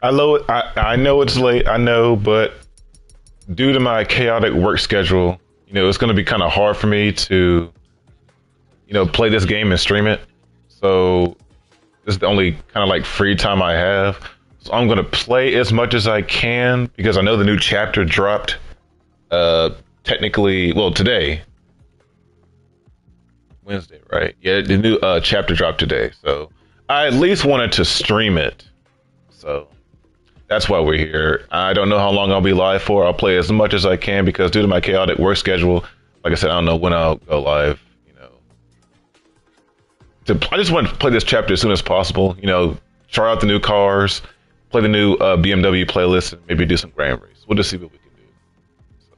I know it's late. I know, but due to my chaotic work schedule, it's going to be kind of hard for me to, play this game and stream it. So this is the only kind of like free time I have. So I'm going to play as much as I can because I know the new chapter dropped. Technically, well, today, Wednesday, right? Yeah, the new chapter dropped today. So I at least wanted to stream it. So that's why we're here. I don't know how long I'll be live for. I'll play as much as I can because due to my chaotic work schedule, like I said, I don't know when I'll go live. I just want to play this chapter as soon as possible. Try out the new cars, play the new BMW playlist, and maybe do some Grand Race. We'll just see what we can do. So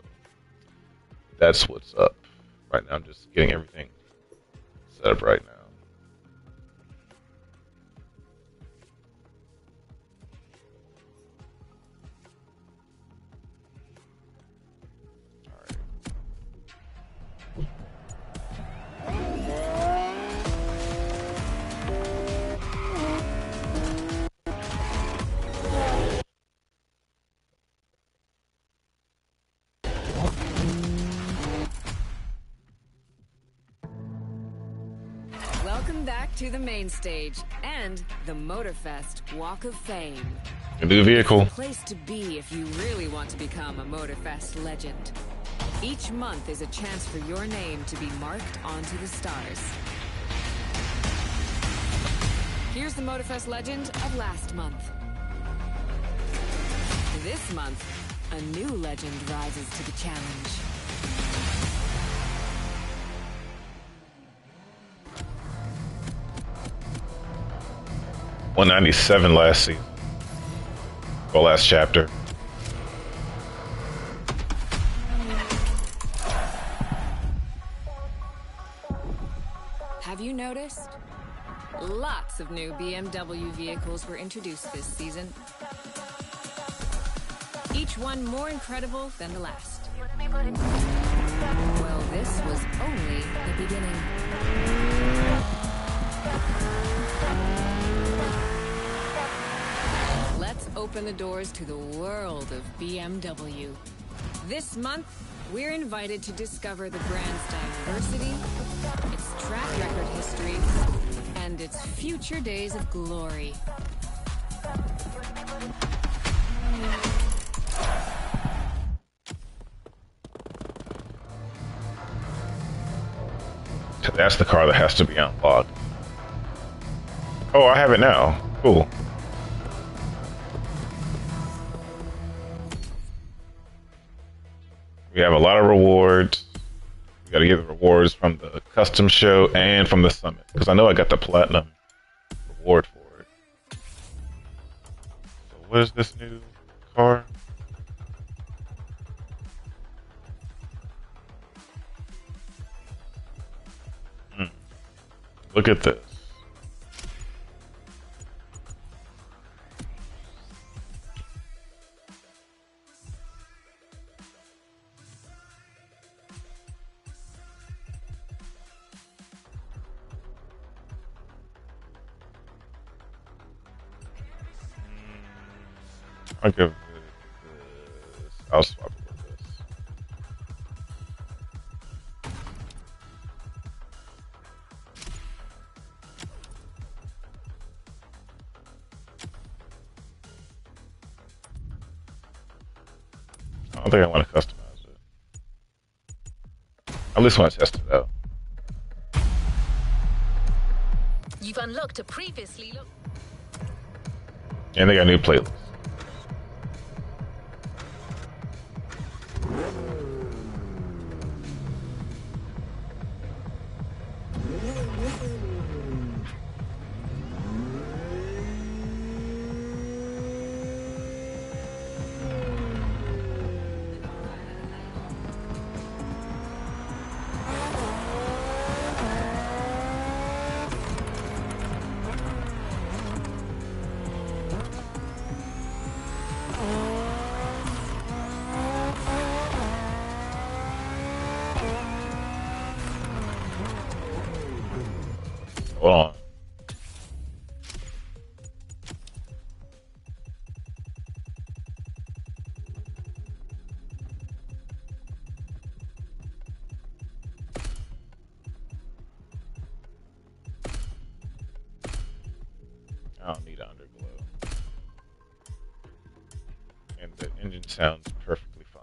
that's what's up right now. I'm just getting everything set up right now. Welcome back to the main stage and the Motorfest Walk of Fame. A new vehicle. It's a place to be if you really want to become a Motorfest legend. Each month is a chance for your name to be marked onto the stars. Here's the Motorfest legend of last month. This month, a new legend rises to the challenge. $197 last season. Well, last chapter. Have you noticed? Lots of new BMW vehicles were introduced this season. Each one more incredible than the last. Well, this was only the beginning. Let's open the doors to the world of BMW. This month, we're invited to discover the brand's diversity, its track record history, and its future days of glory. That's the car that has to be unlocked. Oh, I have it now. Cool. We have a lot of rewards. We gotta get the rewards from the custom show and from the summit. Because I know I got the platinum reward for it. So what is this new car? Look at this. I'll give it this. I'll swap it with this. I don't think I want to customize it. I at least want to test it out. You've unlocked a previously looked. And they got new playlists. The engine sounds perfectly fine.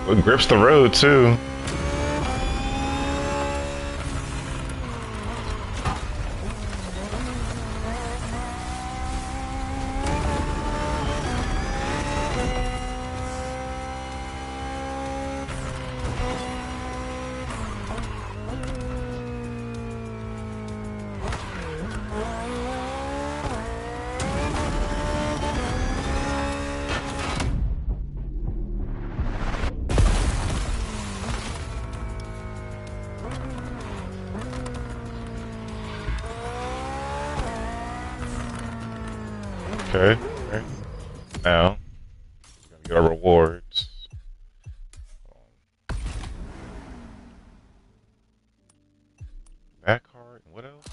It grips the road too. Okay. Okay. Now, we're gonna get our rewards. Back card. What else?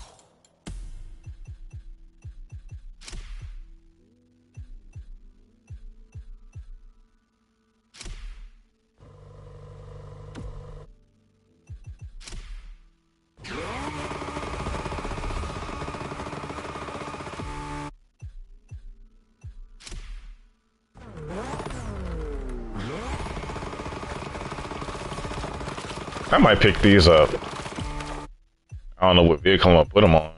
I might pick these up. I don't know what vehicle I'm gonna put them on.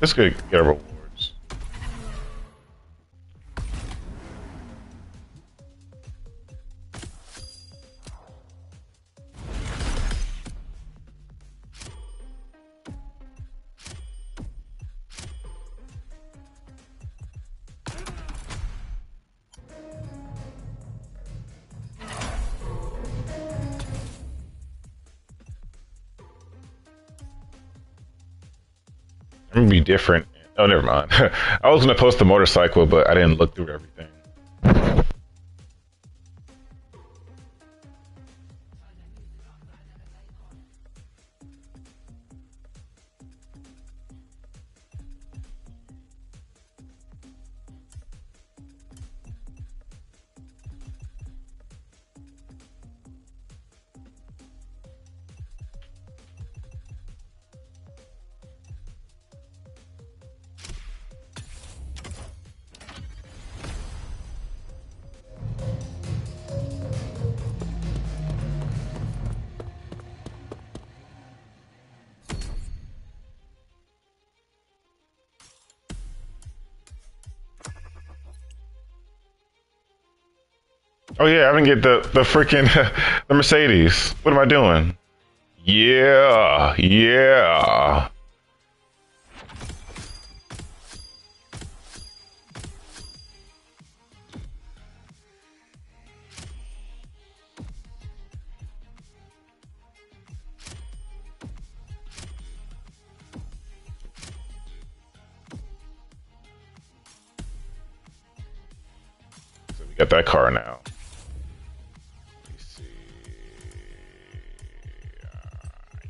Let's go get our rewards. I'm gonna be different. Oh, never mind. I was gonna post the motorcycle, but I didn't look through everything. Oh yeah, I didn't get the freaking the Mercedes. What am I doing? Yeah, yeah. So we got that car now. Let's see.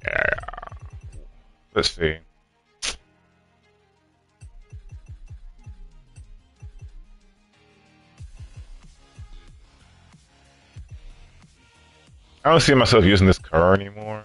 Yeah. Let's see. I don't see myself using this car anymore.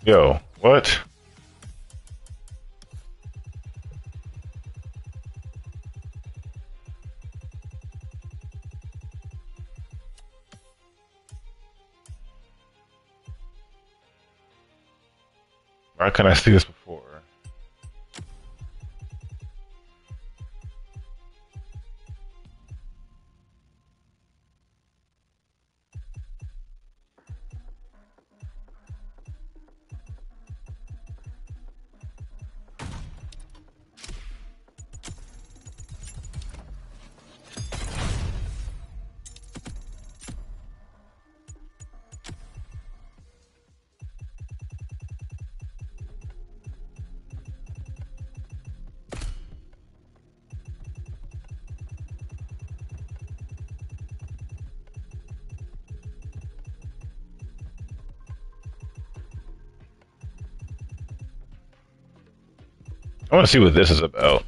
Yo, what? Why couldn't I see this before? I want to see what this is about.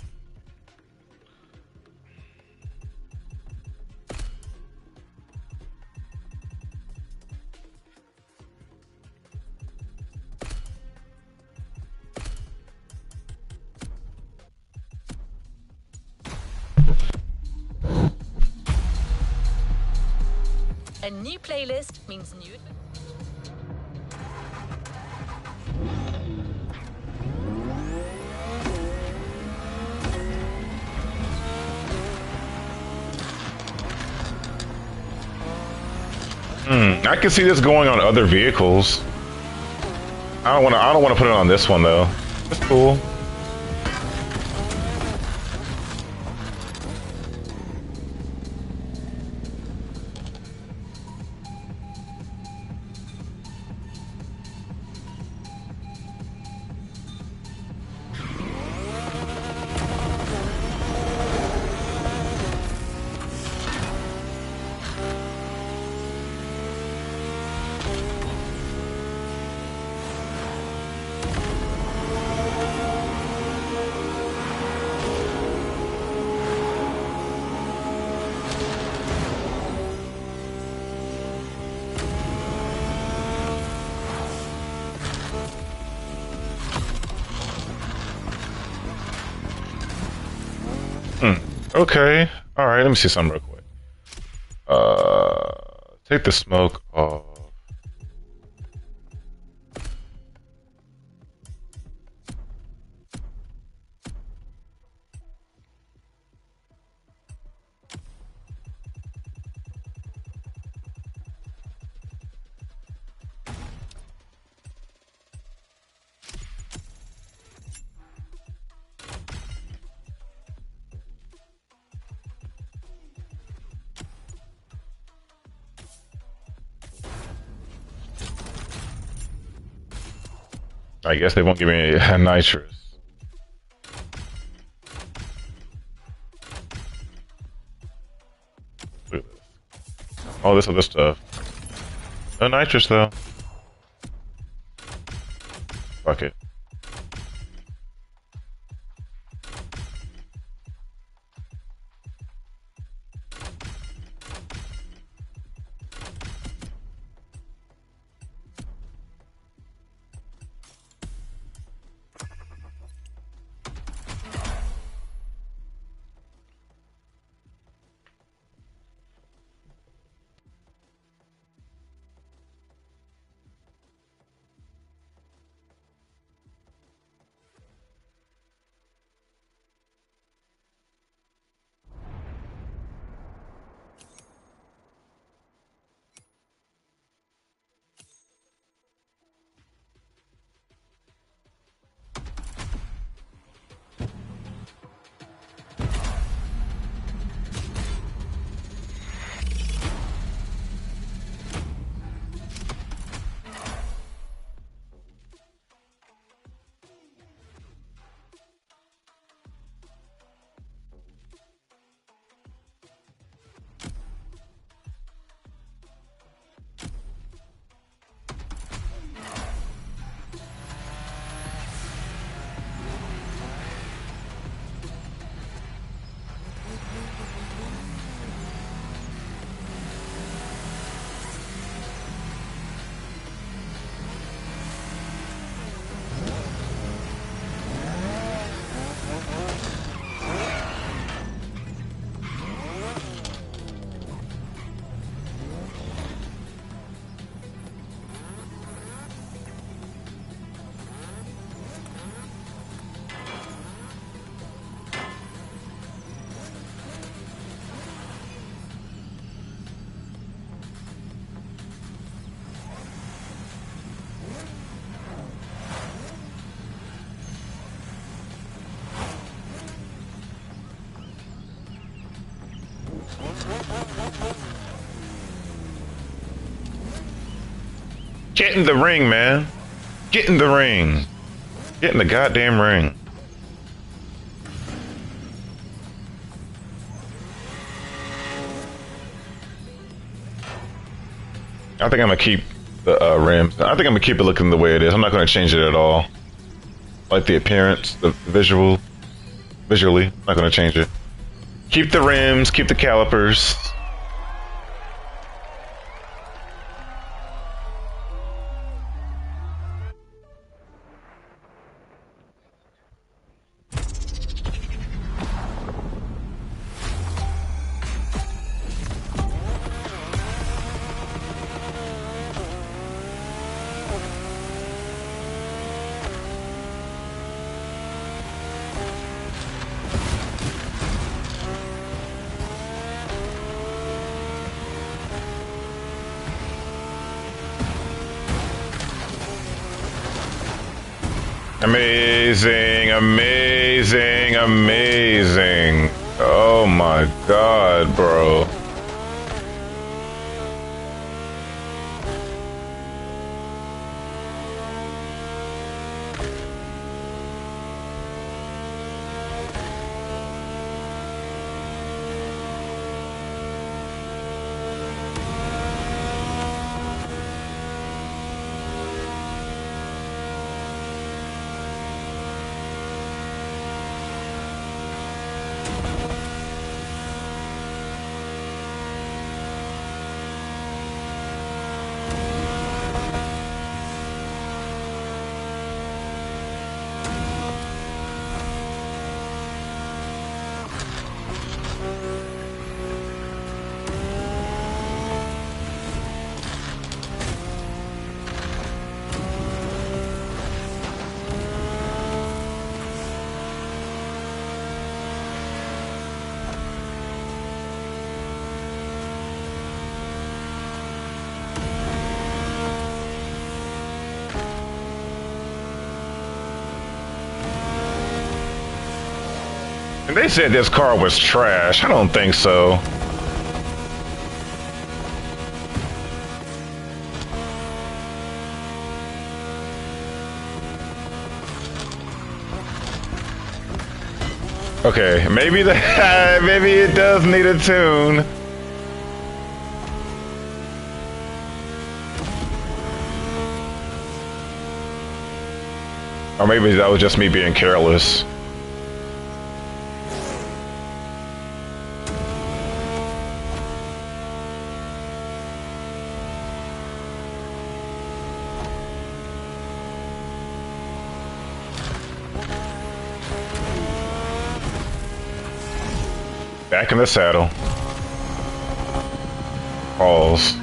A new playlist means new. I can see this going on other vehicles. I don't want to put it on this one though. That's cool. Okay. All right. Let me see something real quick. Take the smoke off. I guess they won't give me any nitrous. Look at this. All this other stuff. No nitrous though. Fuck it. Get in the ring, man. Get in the ring. Get in the goddamn ring. I think I'm gonna keep the rims. I think I'm gonna keep it looking the way it is. I'm not gonna change it at all. Like the appearance, the visually, I'm not gonna change it. Keep the rims, keep the calipers. Amazing, amazing, amazing. Oh my god, bro. And they said this car was trash. I don't think so. Okay, maybe maybe it does need a tune. Or maybe that was just me being careless. Back in the saddle. Pause.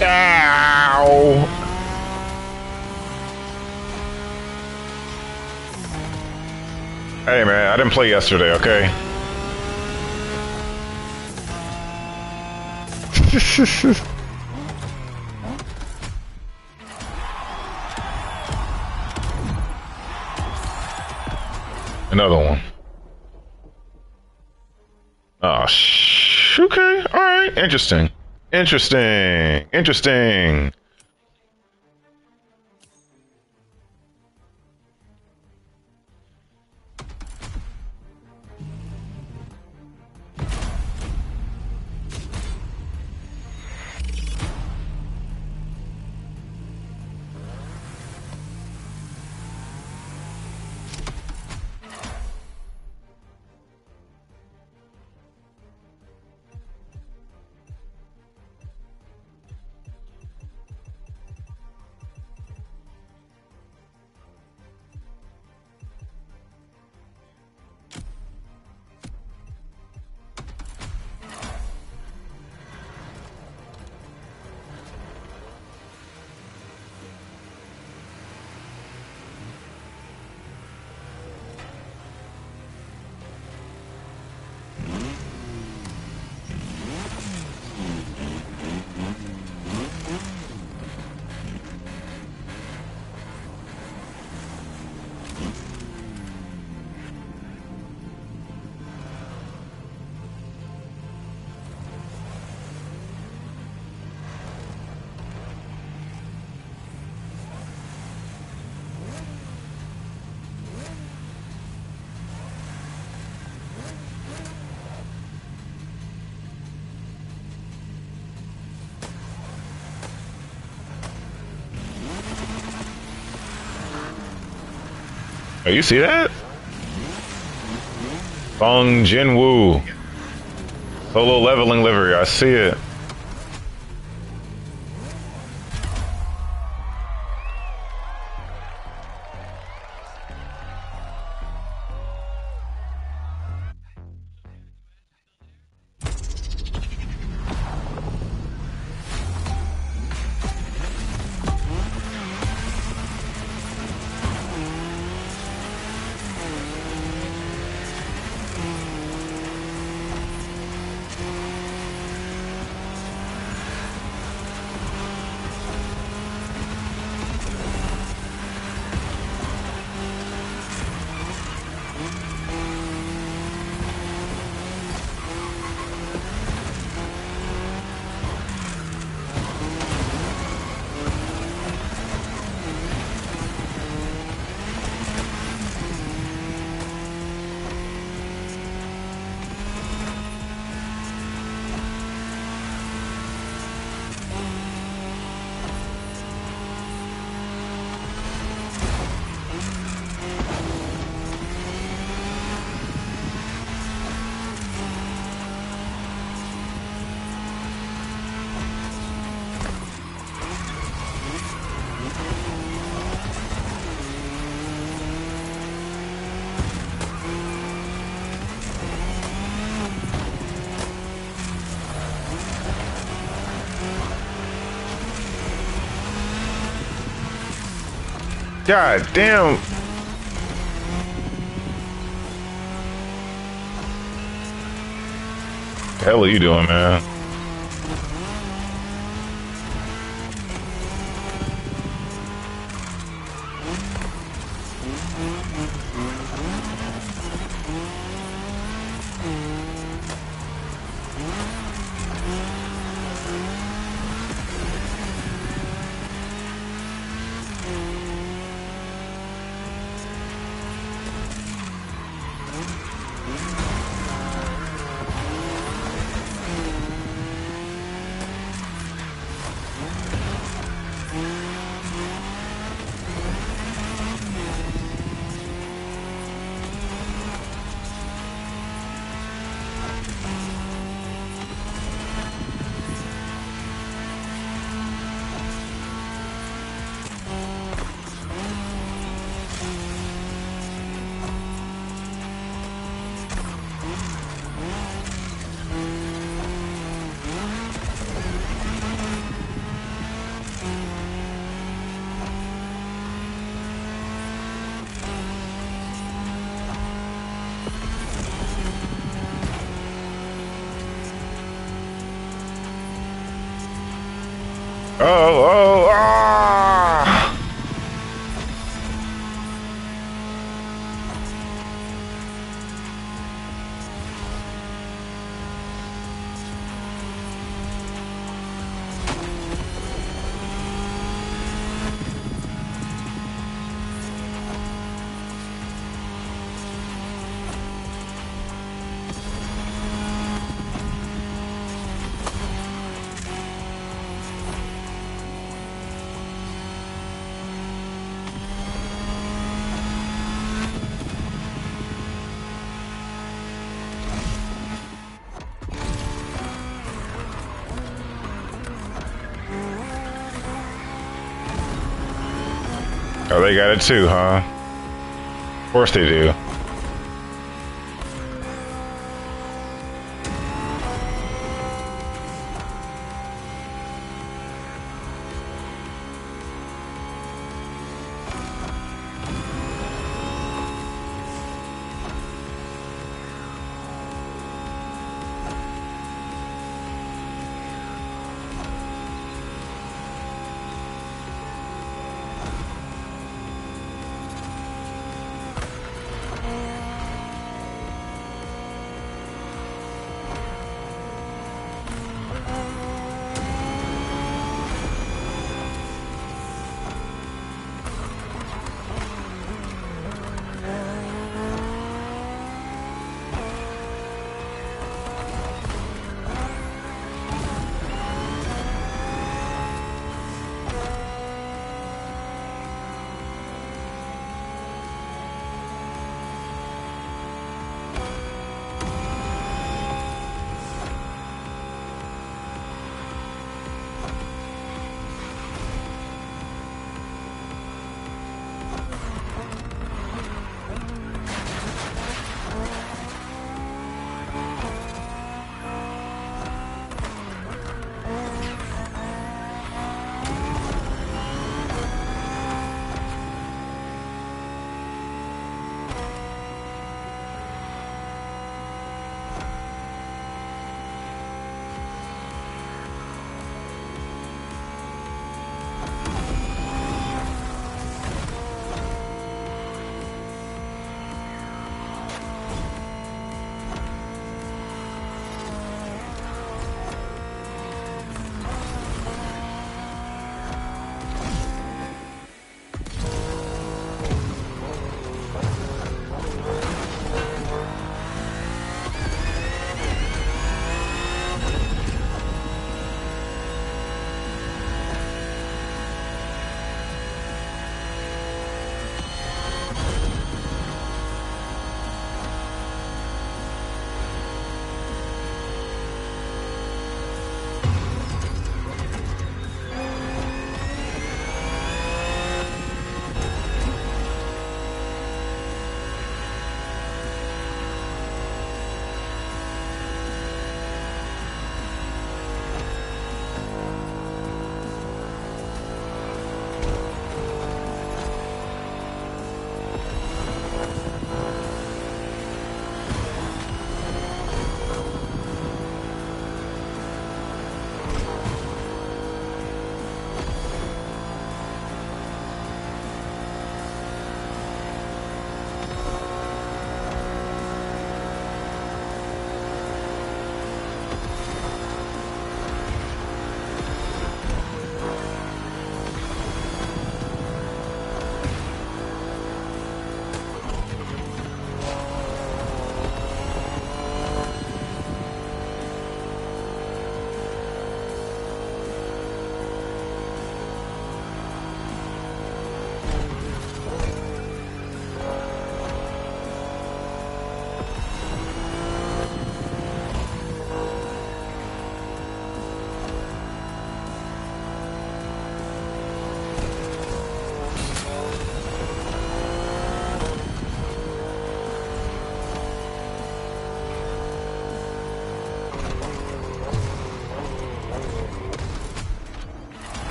Ow! Hey man, I didn't play yesterday, okay? Another one. Oh, okay. All right. Interesting. Interesting. Interesting. Oh, you see that? Bong Jinwoo. Solo leveling livery. I see it. God damn. The hell are you doing, man? Oh, ah! Oh, they got it too, huh? Of course they do.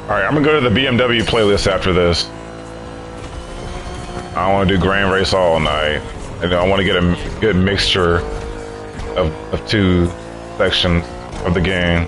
Alright, I'm gonna go to the BMW playlist after this. I want to do Grand Race all night. And I want to get a good mixture of two sections of the game.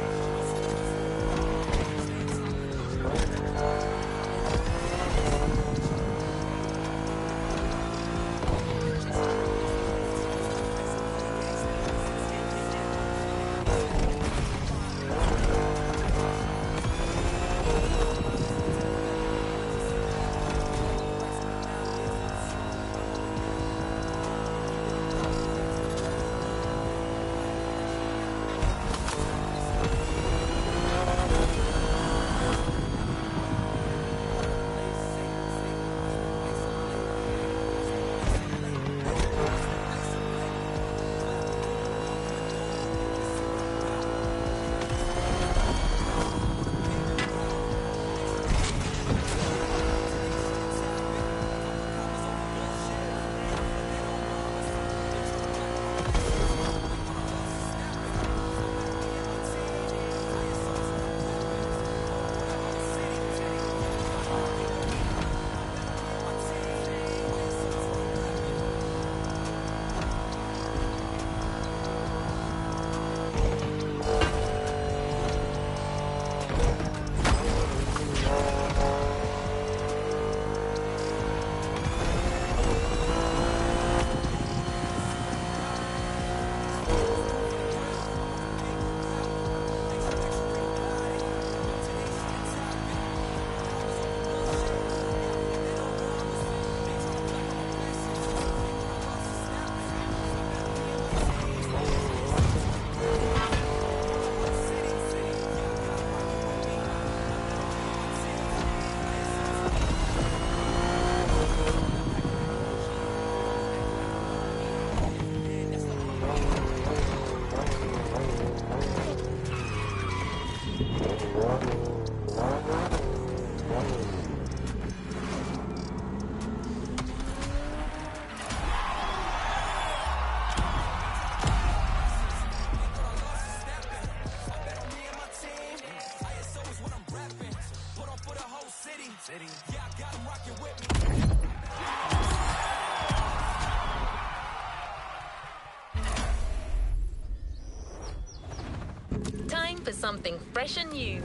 Time for something fresh and new.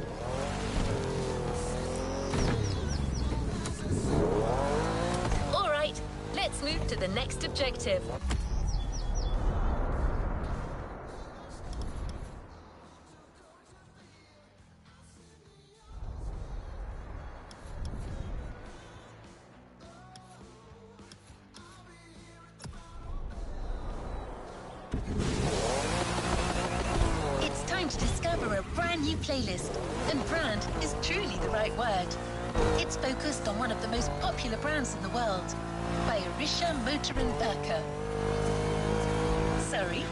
All right, let's move to the next objective. It's time to discover a brand new playlist, and brand is truly the right word. It's focused on one of the most popular brands in the world, Bayerischer Motor and Werke. Sorry,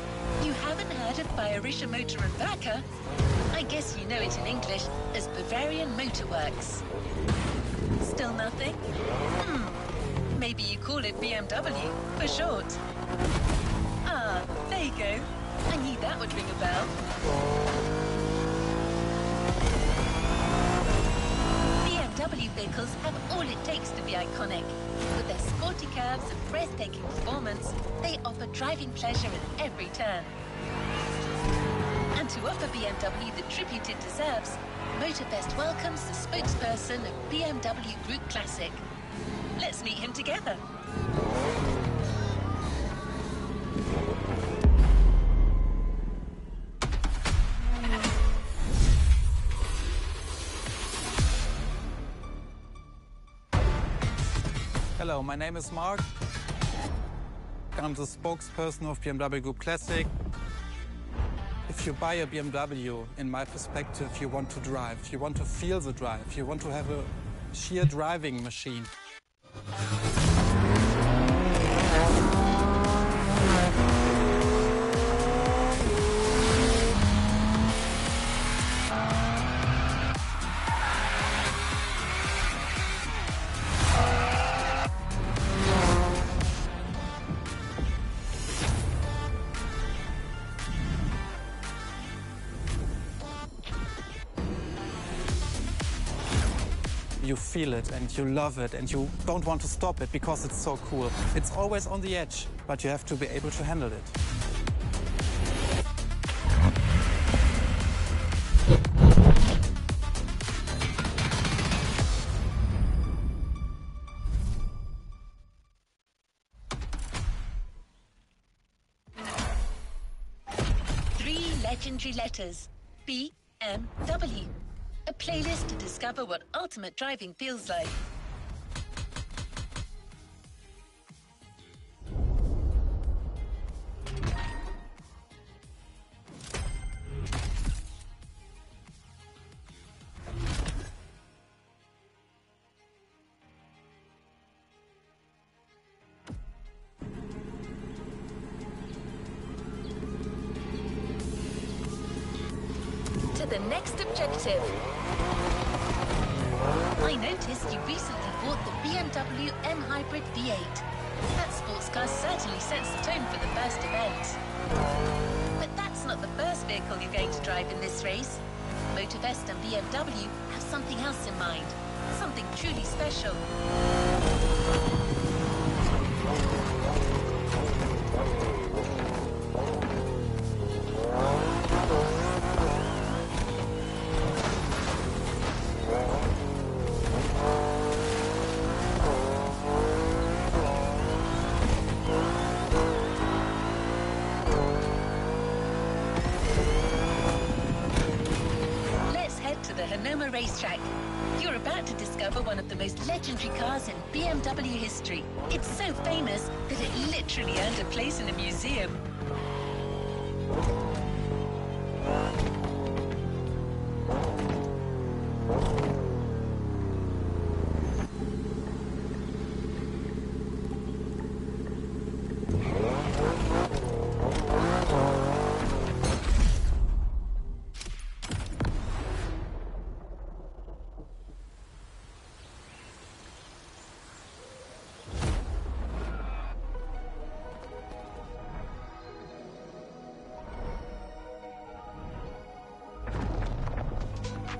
you haven't heard of Bayerischer Motor and Werke? I guess you know it in English as Bavarian Motor Works. Still nothing? Maybe you call it BMW for short. Ah, there you go. I knew that would ring a bell. BMW vehicles have all it takes to be iconic. With their sporty curves and breathtaking performance, they offer driving pleasure at every turn. And to offer BMW the tribute it deserves, Motorfest welcomes the spokesperson of BMW Group Classic. Let's meet him together. Hello, my name is Mark. I'm the spokesperson of BMW Group Classic. If you buy a BMW, in my perspective, you want to drive. You want to feel the drive. You want to have a sheer driving machine. you feel it and you love it and you don't want to stop it because it's so cool. It's always on the edge, but you have to be able to handle it. Legendary letters. BMW. A playlist to discover what ultimate driving feels like. To the next objective. I noticed you recently bought the BMW M Hybrid V8. That sports car certainly sets the tone for the first event. But that's not the first vehicle you're going to drive in this race. Motorfest and BMW have something else in mind. Something truly special. Racetrack. You're about to discover one of the most legendary cars in BMW history. It's so famous that it literally earned a place in a museum.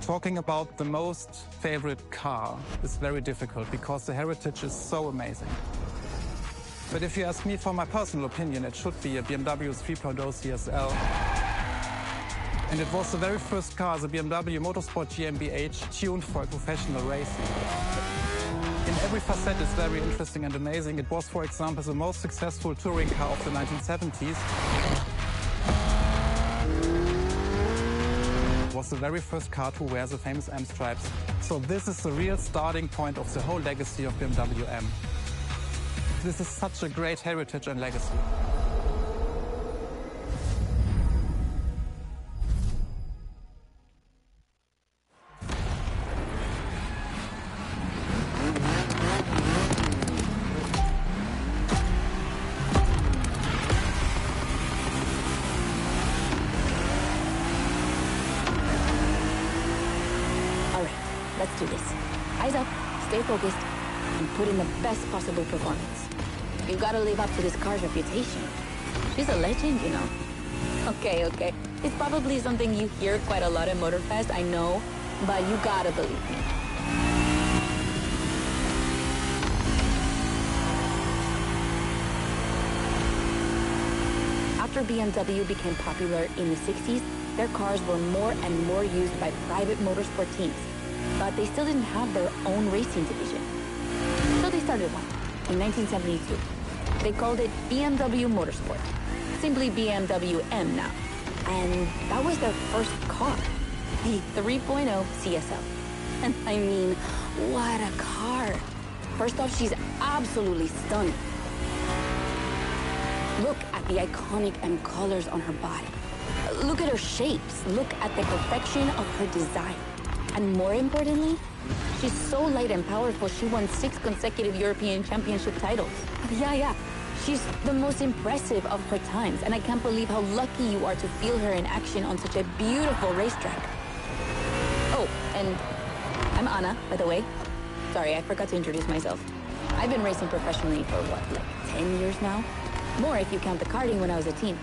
Talking about the most favorite car is very difficult because the heritage is so amazing. But if you ask me for my personal opinion, it should be a BMW 3.0 CSL. And it was the very first car, the BMW Motorsport GmbH, tuned for professional racing. In every facet it's very interesting and amazing. It was, for example, the most successful touring car of the 1970s. Was the very first car to wear the famous M stripes. So this is the real starting point of the whole legacy of BMW M. This is such a great heritage and legacy. Let's do this. Eyes up, stay focused, and put in the best possible performance. You've got to live up to this car's reputation. She's a legend, you know. Okay. It's probably something you hear quite a lot at Motorfest, I know, but you gotta believe me. After BMW became popular in the 60s, their cars were more and more used by private motorsport teams. But they still didn't have their own racing division. So they started one in 1972. They called it BMW Motorsport, simply BMW M now. And that was their first car, the 3.0 CSL. And I mean, what a car. First off, she's absolutely stunning. Look at the iconic M colors on her body. Look at her shapes. Look at the perfection of her design. And more importantly, she's so light and powerful, she won 6 consecutive European Championship titles. Yeah. She's the most impressive of her times, and I can't believe how lucky you are to feel her in action on such a beautiful racetrack. Oh, and I'm Anna, by the way. Sorry, I forgot to introduce myself. I've been racing professionally for what, like 10 years now? More if you count the karting when I was a teen.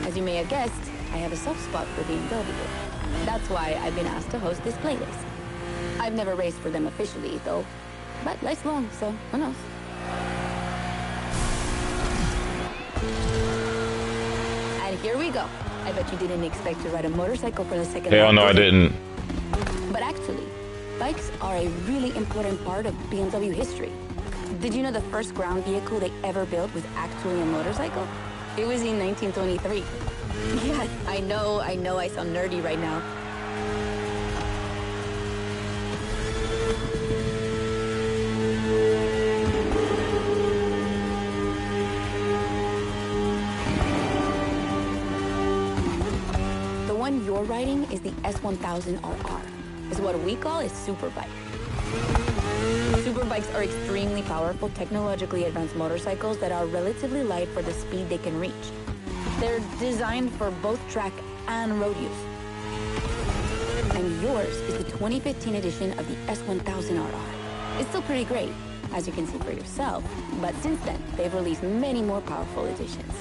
As you may have guessed, I have a soft spot for BMW. That's why I've been asked to host this playlist. I've never raced for them officially, though. But life's long, so who knows? And here we go. I bet you didn't expect to ride a motorcycle for the second time. Hell no, I didn't. But actually, bikes are a really important part of BMW history. Did you know the first ground vehicle they ever built was actually a motorcycle? It was in 1923. Yeah, I know, I sound nerdy right now. The one you're riding is the S1000RR. It's what we call a superbike. Superbikes are extremely powerful, technologically advanced motorcycles that are relatively light for the speed they can reach. They're designed for both track and road use. And yours is the 2015 edition of the S1000RR. It's still pretty great, as you can see for yourself, but since then, they've released many more powerful editions.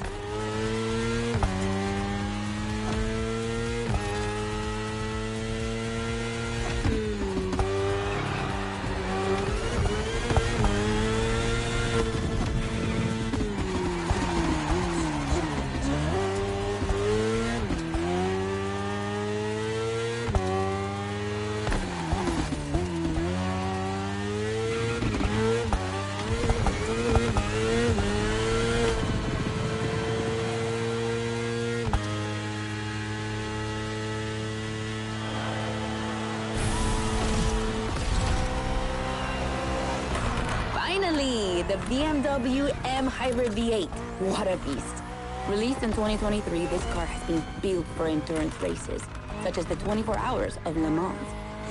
Finally, the BMW M Hybrid V8. What a beast. Released in 2023, this car has been built for endurance races, such as the 24 Hours of Le Mans,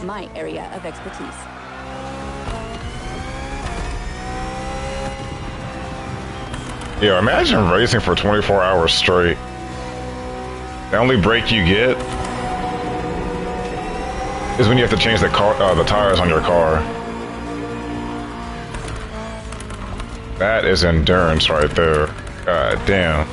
my area of expertise. Yeah, imagine racing for 24 hours straight. The only break you get is when you have to change the tires on your car. That is endurance right there. God damn.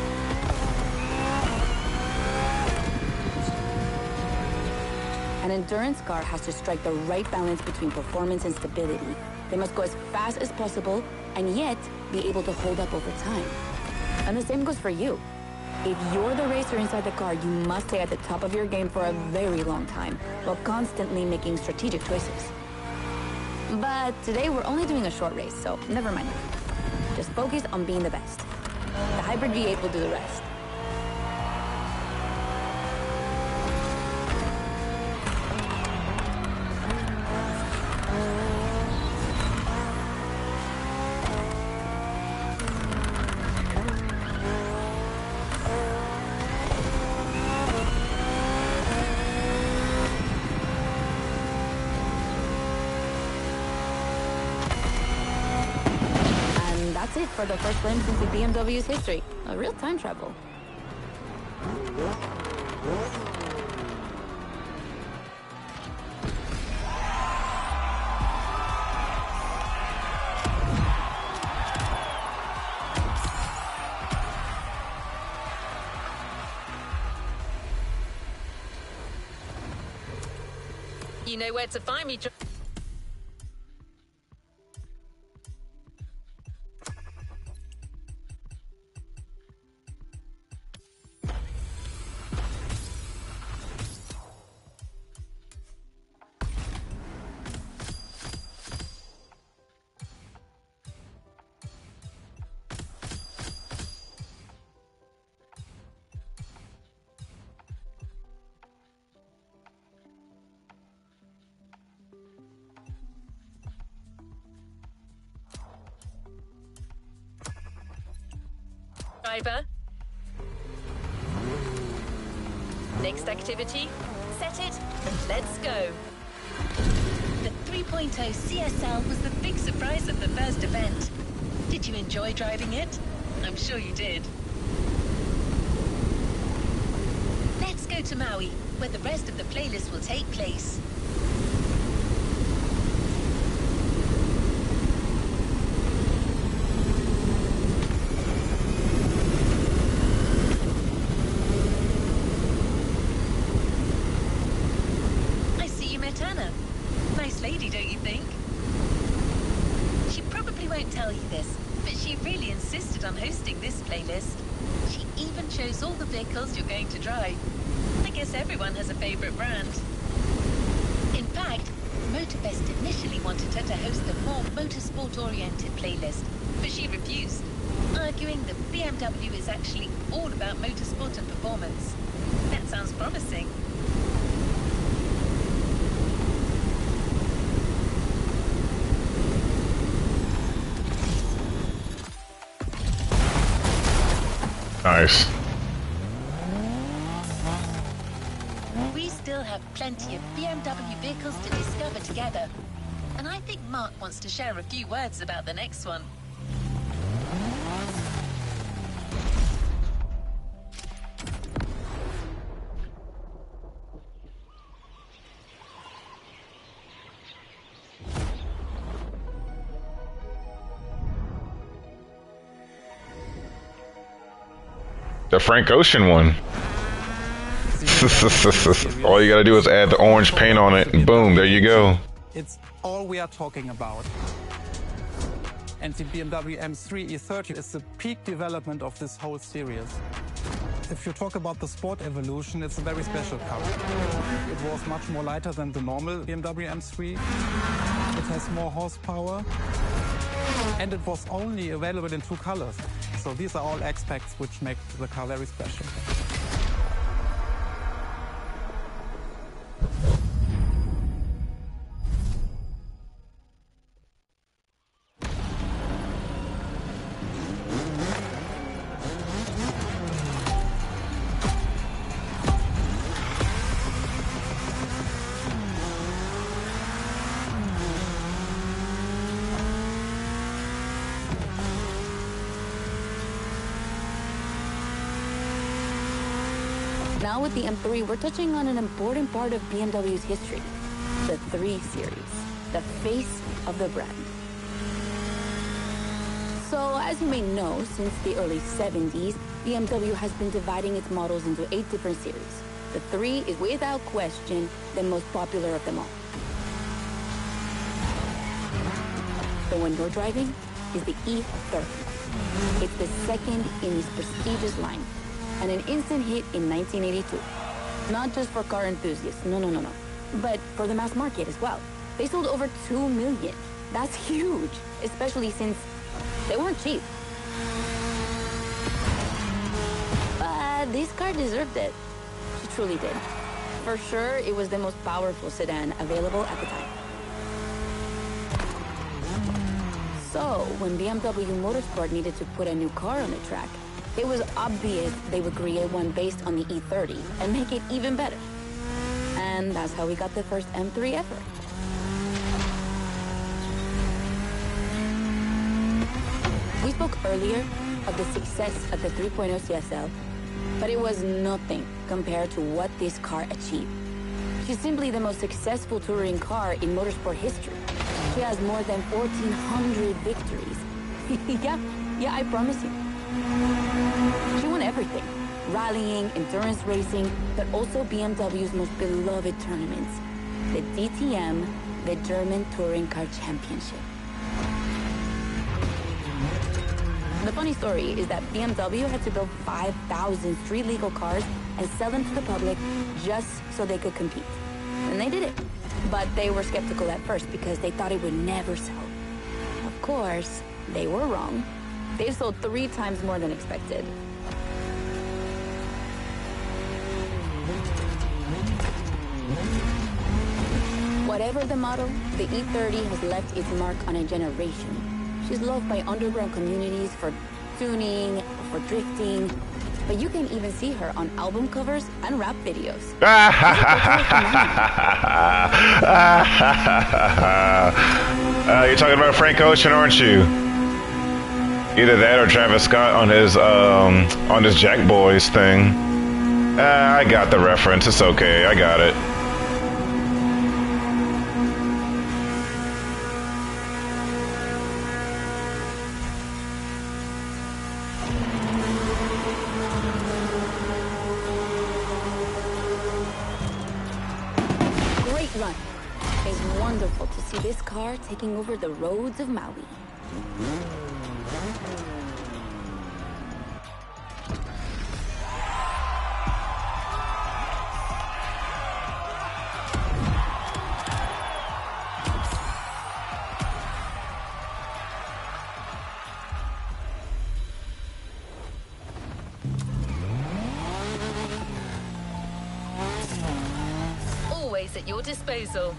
An endurance car has to strike the right balance between performance and stability. They must go as fast as possible and yet be able to hold up over time. And the same goes for you. If you're the racer inside the car, you must stay at the top of your game for a very long time while constantly making strategic choices. But today we're only doing a short race, so never mind. Just focus on being the best. The Hybrid V8 will do the rest. That's it for the first glimpse into BMW's history. A real time travel. You know where to find me. Driver. Next activity. Set it and let's go. The 3.0 CSL was the big surprise of the first event. Did you enjoy driving it? I'm sure you did. Let's go to Maui, where the rest of the playlist will take place. insisted on hosting this playlist. She even chose all the vehicles you're going to drive. I guess everyone has a favorite brand. In fact, Motorfest initially wanted her to host a more motorsport-oriented playlist, but she refused, arguing that BMW is actually all about motorsport and performance. That sounds promising. Nice. We still have plenty of BMW vehicles to discover together, and I think Mark wants to share a few words about the next one. The Frank Ocean one. All you gotta do is add the orange paint on it, and boom, there you go. It's all we are talking about. And the BMW M3 E30 is the peak development of this whole series. If you talk about the sport evolution, it's a very special car. It was much more lighter than the normal BMW M3. It has more horsepower. And it was only available in 2 colors. So these are all aspects which make the car very special. Now with the M3, we're touching on an important part of BMW's history, the 3 Series, the face of the brand. So, as you may know, since the early 70s, BMW has been dividing its models into 8 different series. The 3 is without question the most popular of them all. The one you're driving is the E30. It's the second in this prestigious line, and an instant hit in 1982. Not just for car enthusiasts, no, but for the mass market as well. They sold over 2 million. That's huge, especially since they weren't cheap. But this car deserved it. She truly did. For sure, it was the most powerful sedan available at the time. So, when BMW Motorsport needed to put a new car on the track, it was obvious they would create one based on the E30 and make it even better. And that's how we got the first M3 ever. We spoke earlier of the success of the 3.0 CSL, but it was nothing compared to what this car achieved. She's simply the most successful touring car in motorsport history. She has more than 1,400 victories. Yeah, I promise you. She won everything. Rallying, endurance racing, but also BMW's most beloved tournaments. The DTM, the German Touring Car Championship. The funny story is that BMW had to build 5,000 street-legal cars and sell them to the public just so they could compete. And they did it. But they were skeptical at first because they thought it would never sell. Of course, they were wrong. They've sold 3 times more than expected. Whatever the model, the E30 has left its mark on a generation. She's loved by underground communities for tuning, for drifting, but you can even see her on album covers and rap videos. You're talking about Frank Ocean, aren't you? Either that or Travis Scott on his Jack Boys thing. I got the reference. It's okay. I got it. Great run. It's wonderful to see this car taking over the roads of Maui. always at your disposal.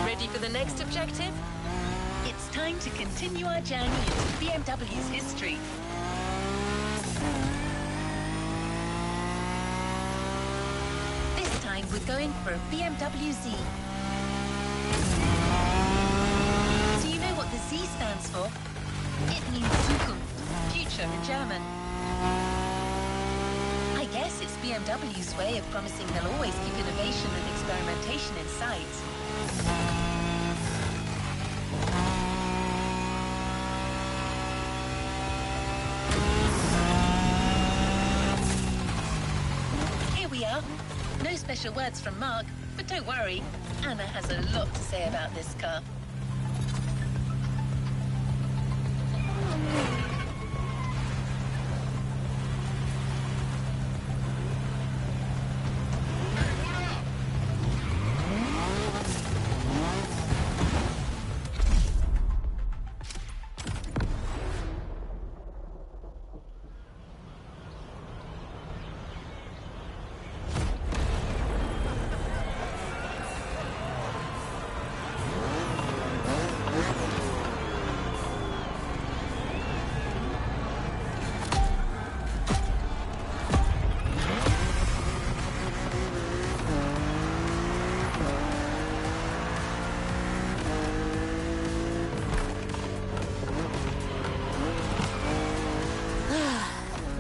Ready for the next objective? It's time to continue our journey into BMW's history. This time we're going for a BMW Z. Do you know what the Z stands for? It means Zukunft, future in German. I guess it's BMW's way of promising they'll always keep innovation and experimentation in sight. Here we are. No special words from Mark, but don't worry, Anna has a lot to say about this car.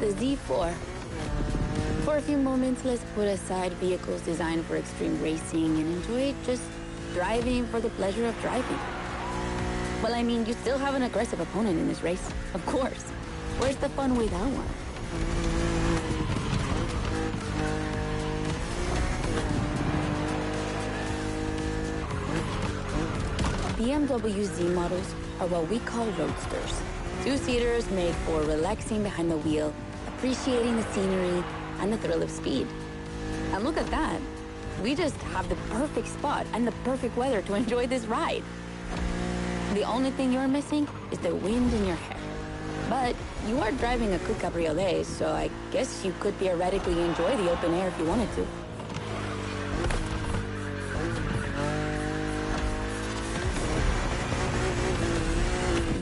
The Z4. For a few moments, let's put aside vehicles designed for extreme racing and enjoy just driving for the pleasure of driving. Well, I mean, you still have an aggressive opponent in this race, of course. Where's the fun without one? BMW Z models are what we call roadsters. Two-seaters made for relaxing behind the wheel, appreciating the scenery and the thrill of speed. And look at that. We just have the perfect spot and the perfect weather to enjoy this ride. The only thing you're missing is the wind in your hair. But you are driving a coupe cabriolet, so I guess you could theoretically enjoy the open air if you wanted to.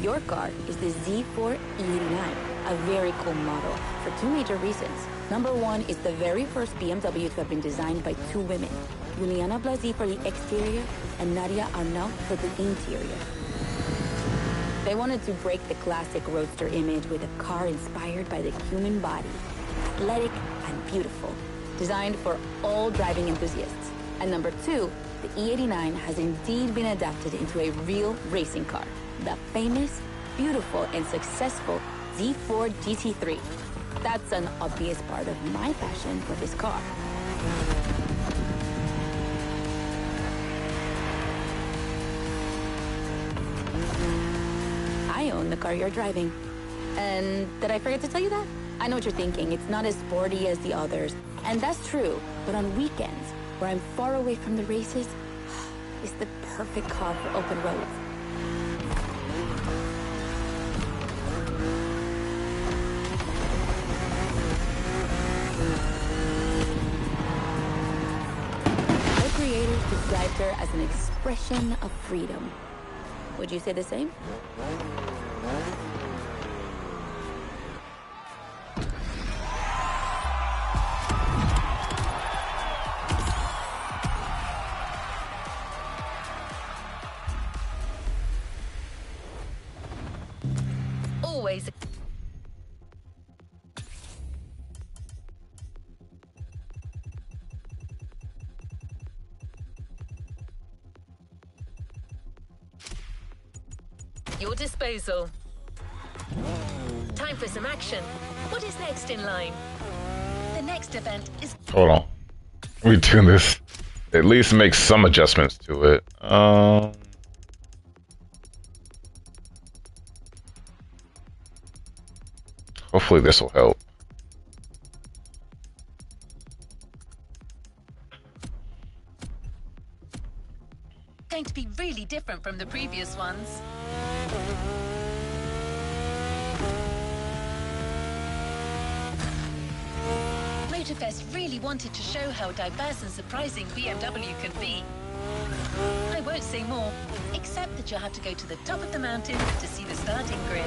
Your car is the Z4 E89, a very cool model for two major reasons. Number one, it's the very first BMW to have been designed by two women, Juliana Blasi for the exterior and Nadia Arnault for the interior. They wanted to break the classic roadster image with a car inspired by the human body, athletic and beautiful, designed for all driving enthusiasts. And number two, the E89 has indeed been adapted into a real racing car, the famous, beautiful, and successful Z4 GT3. That's an obvious part of my passion for this car. I own the car you're driving. And did I forget to tell you that? I know what you're thinking. It's not as sporty as the others. And that's true. But on weekends, where I'm far away from the races, it's the perfect car for open roads. Our creators described her as an expression of freedom. Would you say the same? Always. Your disposal. Time for some action. What is next in line? The next event is... Hold on. We do this. At least make some adjustments to it. Hopefully this will help. going to be really different from the previous ones. Motorfest really wanted to show how diverse and surprising BMW can be. I won't say more, except that you'll have to go to the top of the mountain to see the starting grid.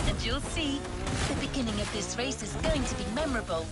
And you'll see, the beginning of this race is going to be memorable.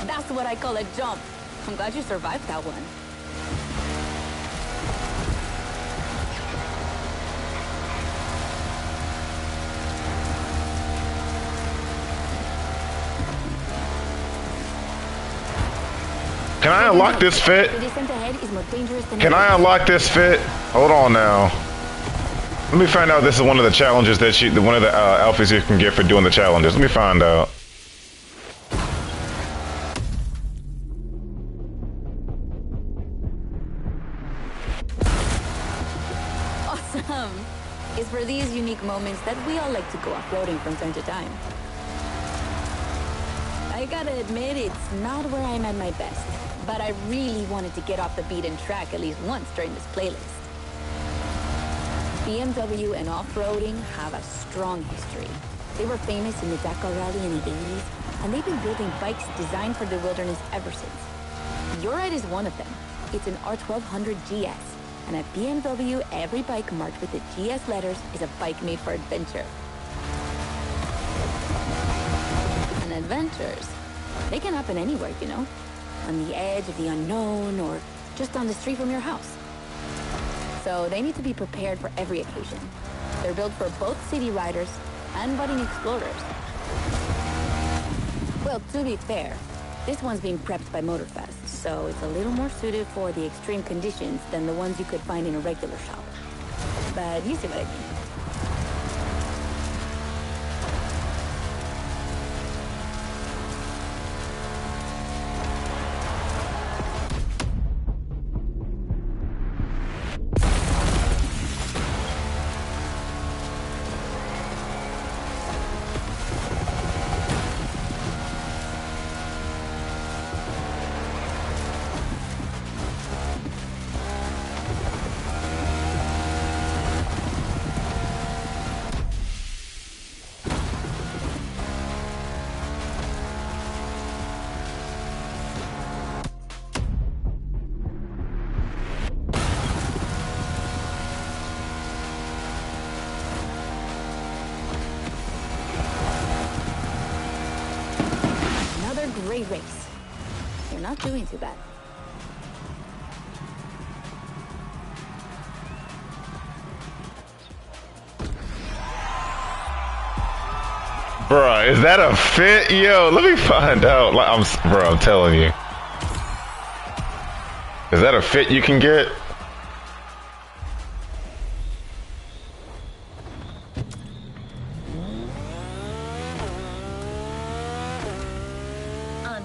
That's what I call a jump. I'm glad you survived that one. Can I unlock this fit? The descent ahead is more dangerous than Can I unlock this fit? Hold on now. Let me find out this is one of the challenges that one of the outfits you can get for doing the challenges. Let me find out. Awesome. It's for these unique moments that we all like to go off-roading from time to time. I gotta admit, it's not where I'm at my best, but I really wanted to get off the beaten track at least once during this playlist. BMW and off-roading have a strong history. They were famous in the Dakar Rally in the 80s, and they've been building bikes designed for the wilderness ever since. Your Ride is one of them. It's an R1200 GS, and at BMW, every bike marked with the GS letters is a bike made for adventure. And adventures, they can happen anywhere, you know? On the edge of the unknown, or just on the street from your house. So they need to be prepared for every occasion. They're built for both city riders and budding explorers. Well, to be fair, this one's being prepped by Motorfest, so it's a little more suited for the extreme conditions than the ones you could find in a regular shop. But you see what I mean. Great race. You're not doing too bad. Bruh, is that a fit? Yo, let me find out. Like, I'm telling you. Is that a fit you can get?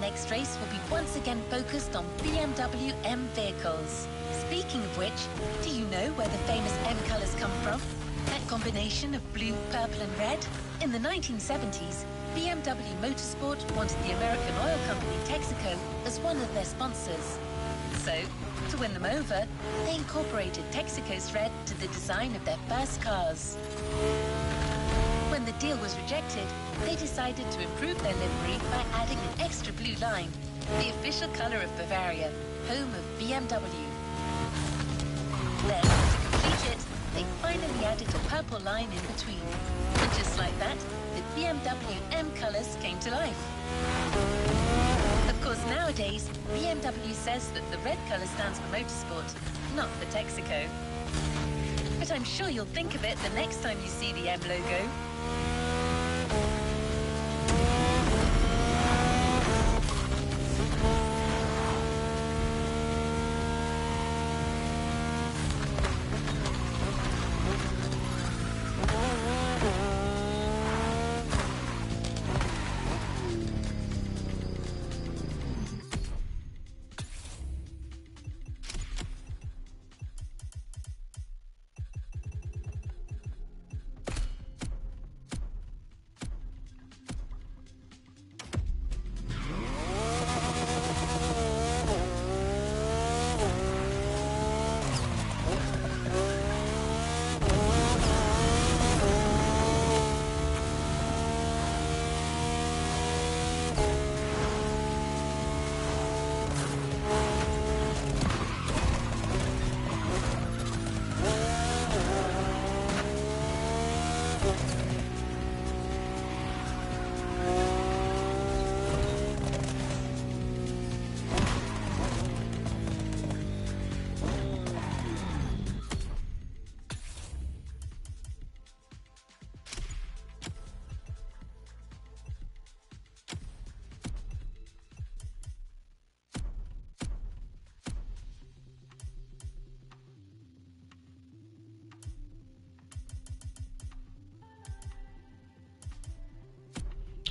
Next race will be once again focused on BMW M vehicles. Speaking of which, do you know where the famous M colours come from? That combination of blue, purple and red? In the 1970s, BMW Motorsport wanted the American oil company Texaco as one of their sponsors. So, to win them over, they incorporated Texaco's red to the design of their first cars. When the deal was rejected, they decided to improve their livery by adding an extra blue line, the official color of Bavaria, home of BMW. Then, to complete it, they finally added a purple line in between. And just like that, the BMW M colors came to life. Of course, nowadays, BMW says that the red color stands for motorsport, not for Texaco. But I'm sure you'll think of it the next time you see the M logo.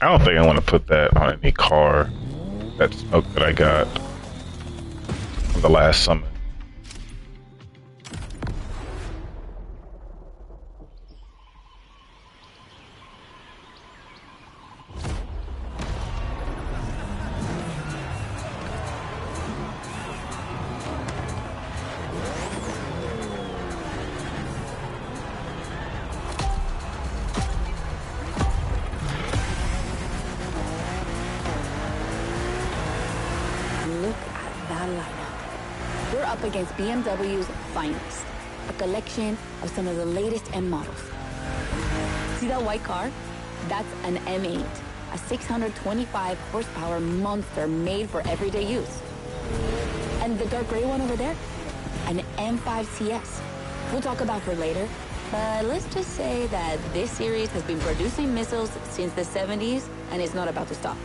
I don't think I want to put that on any car. That smoke that I got from the last summit. Against BMW's finest, a collection of some of the latest M models. See that white car? That's an M8, a 625 horsepower monster made for everyday use. And the dark gray one over there? An M5 CS. We'll talk about her later, but let's just say that this series has been producing missiles since the 70s and is not about to stop.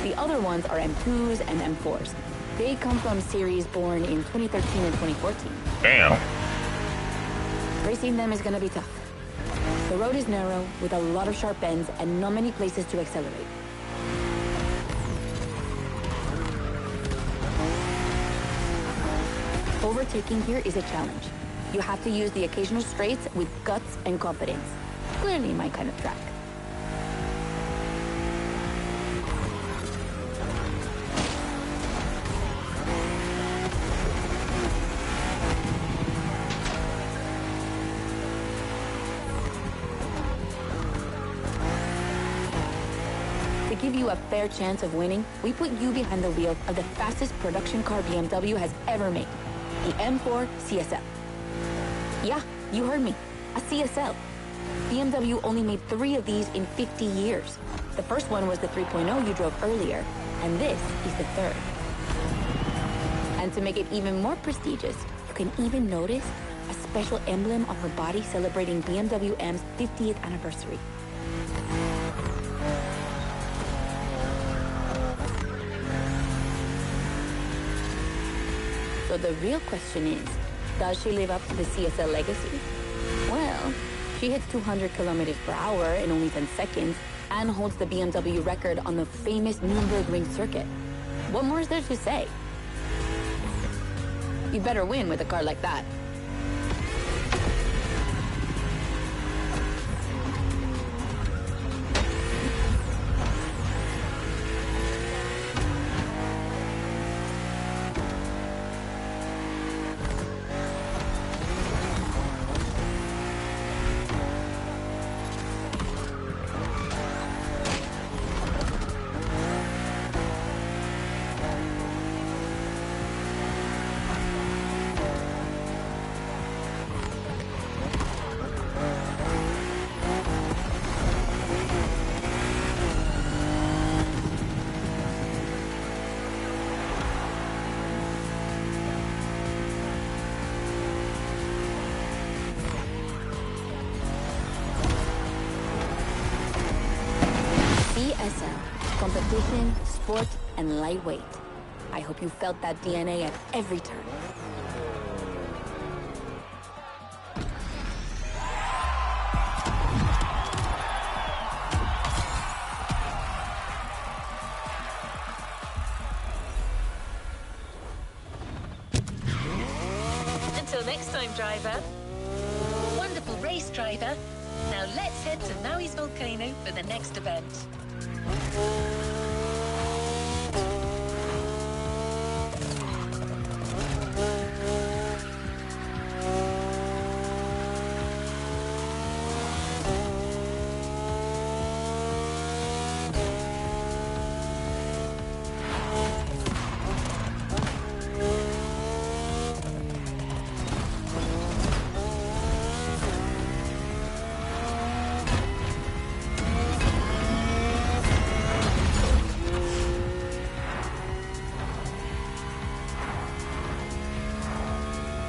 The other ones are M2s and M4s. They come from series born in 2013 and 2014. Damn. Racing them is gonna be tough. The road is narrow, with a lot of sharp bends and not many places to accelerate. Overtaking here is a challenge. You have to use the occasional straights with guts and confidence. Clearly my kind of track. To give you a fair chance of winning, we put you behind the wheel of the fastest production car BMW has ever made, the M4 CSL. Yeah, you heard me, a CSL. BMW only made 3 of these in 50 years. The first one was the 3.0 you drove earlier, and this is the third. And to make it even more prestigious, you can even notice a special emblem on her body celebrating BMW M's 50th anniversary. So the real question is, does she live up to the CSL legacy? Well, she hits 200 kilometers per hour in only 10 seconds and holds the BMW record on the famous Nürburgring circuit. What more is there to say? You better win with a car like that. SL. Competition, sport, and lightweight. I hope you felt that DNA at every turn. Until next time, driver. Wonderful race, driver. Now let's head to Maui's volcano for the next event.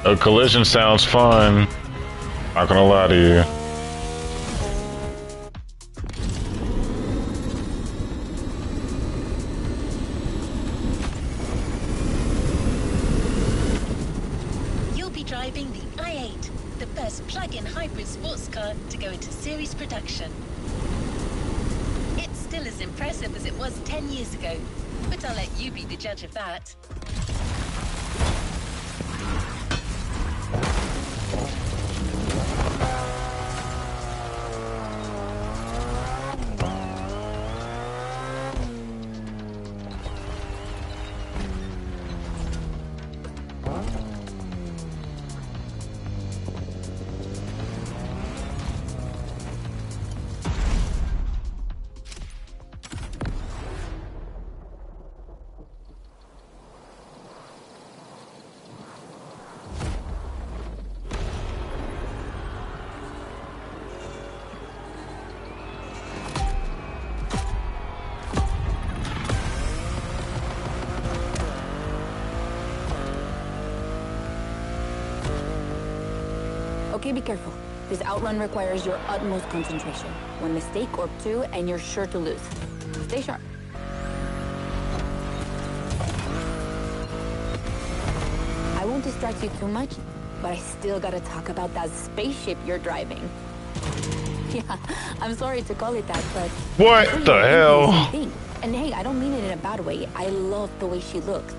A collision sounds fun. Not gonna lie to you. You'll be driving the i8, the first plug-in hybrid sports car to go into series production. It's still as impressive as it was 10 years ago, but I'll let you be the judge of that. Okay, be careful. This outrun requires your utmost concentration. One mistake or two, and you're sure to lose. Stay sharp. I won't distract you too much, but I still gotta talk about that spaceship you're driving. Yeah, I'm sorry to call it that, but... What the hell? And hey, I don't mean it in a bad way. I love the way she looks.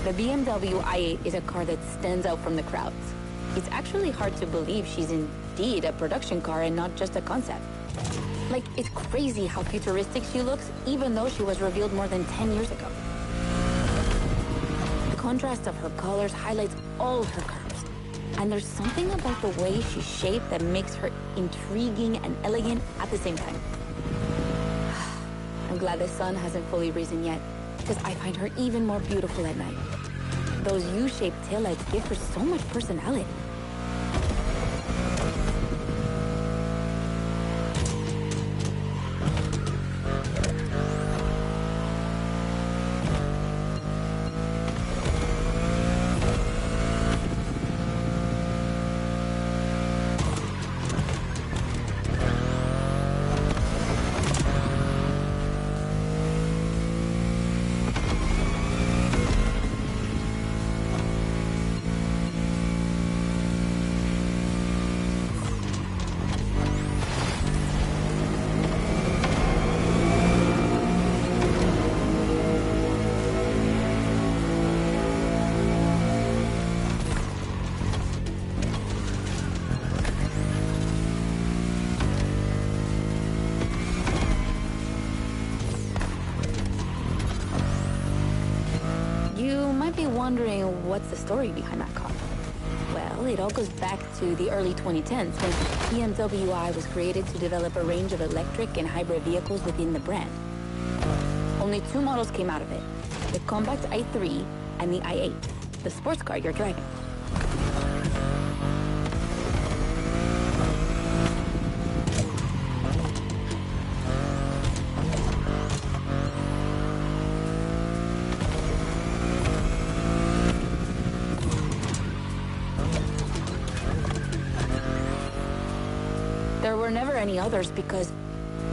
The BMW i8 is a car that stands out from the crowds. It's actually hard to believe she's indeed a production car and not just a concept. Like, it's crazy how futuristic she looks, even though she was revealed more than 10 years ago. The contrast of her colors highlights all her curves. And there's something about the way she's shaped that makes her intriguing and elegant at the same time. I'm glad the sun hasn't fully risen yet, because I find her even more beautiful at night. Those U-shaped taillights give her so much personality. Wondering what's the story behind that car? Well, it all goes back to the early 2010s when BMW i was created to develop a range of electric and hybrid vehicles within the brand. Only two models came out of it, the compact i3 and the i8, the sports car you're driving. There were never any others because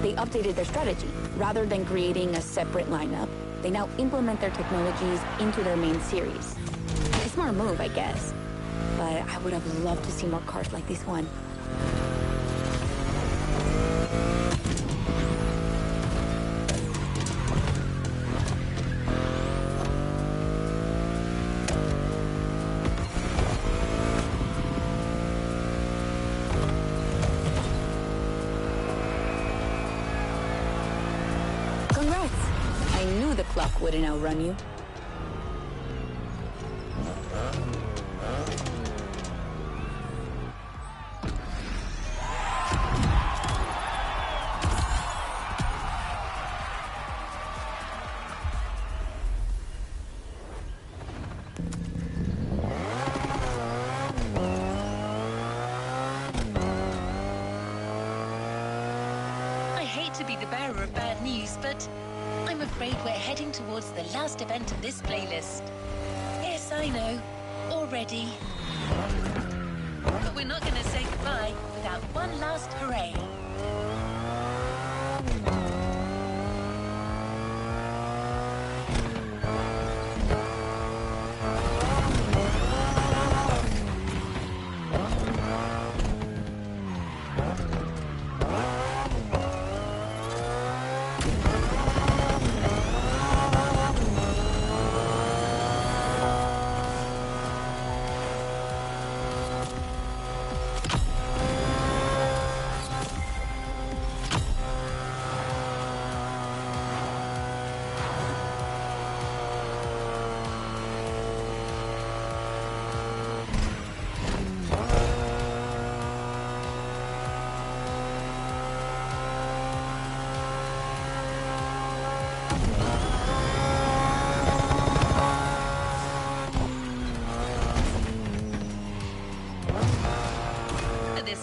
they updated their strategy. Rather than creating a separate lineup, they now implement their technologies into their main series. A smart move, I guess. But I would have loved to see more cars like this one. Congrats! I knew the clock wouldn't outrun you. To be the bearer of bad news, but I'm afraid we're heading towards the last event of this playlist. Yes, I know. Already. But we're not going to say goodbye without one last hooray.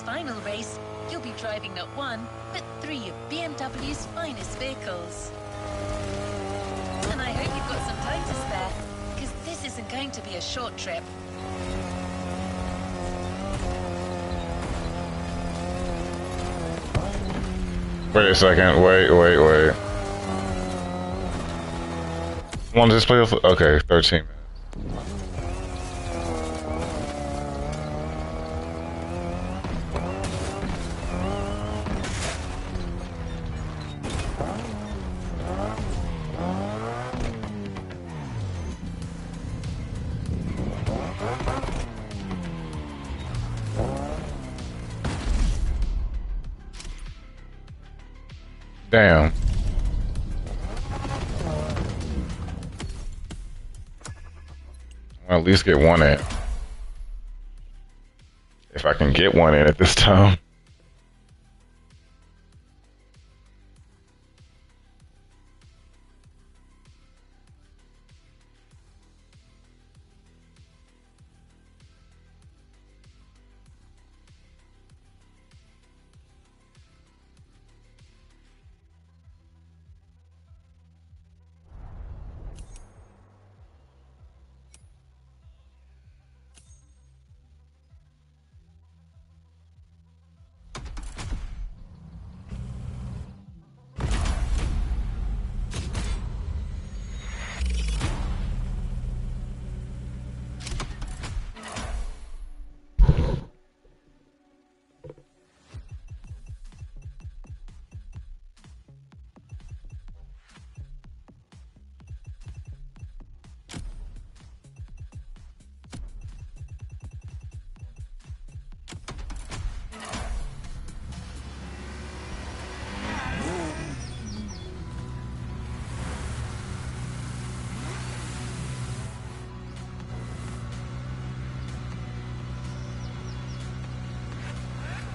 Final race, you'll be driving not one, but 3 of BMW's finest vehicles. And I hope you've got some time to spare, because this isn't going to be a short trip. Wait a second, wait. Want to just play with, okay, 13 minutes. Damn. I'll at least get one in. If I can get one in at this time.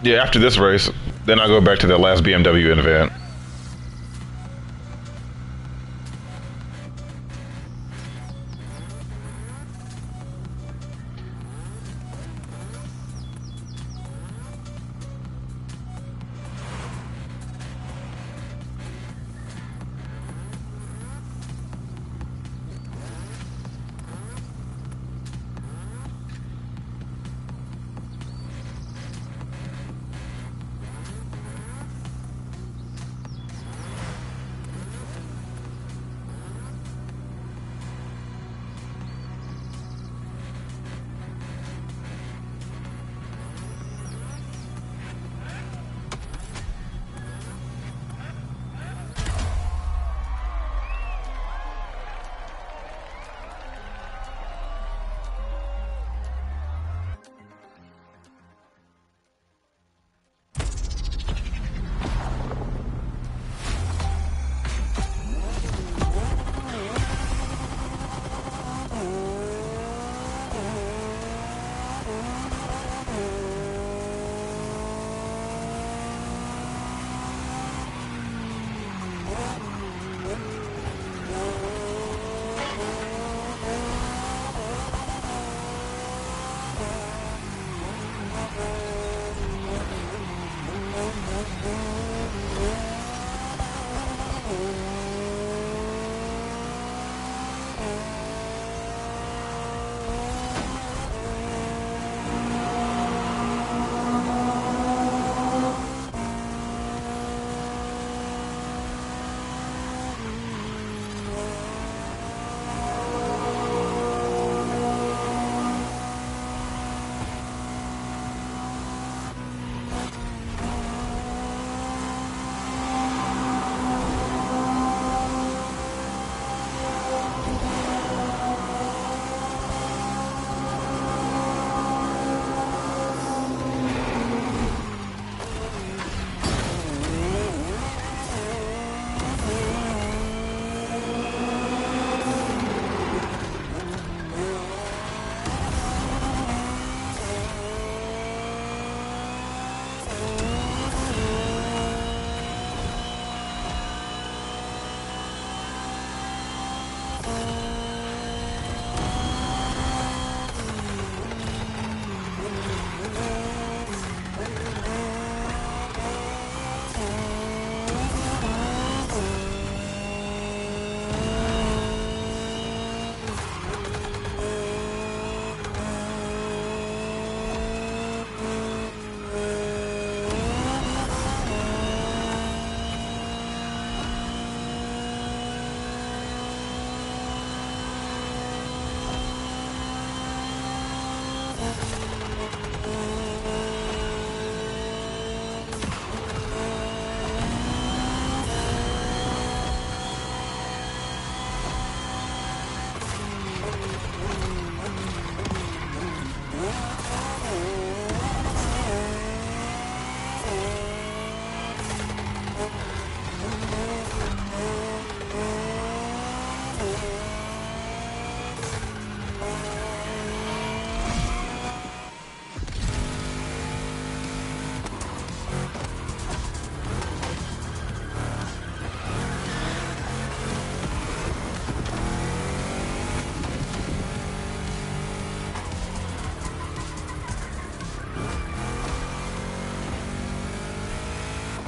Yeah, after this race, then I go back to the last BMW event.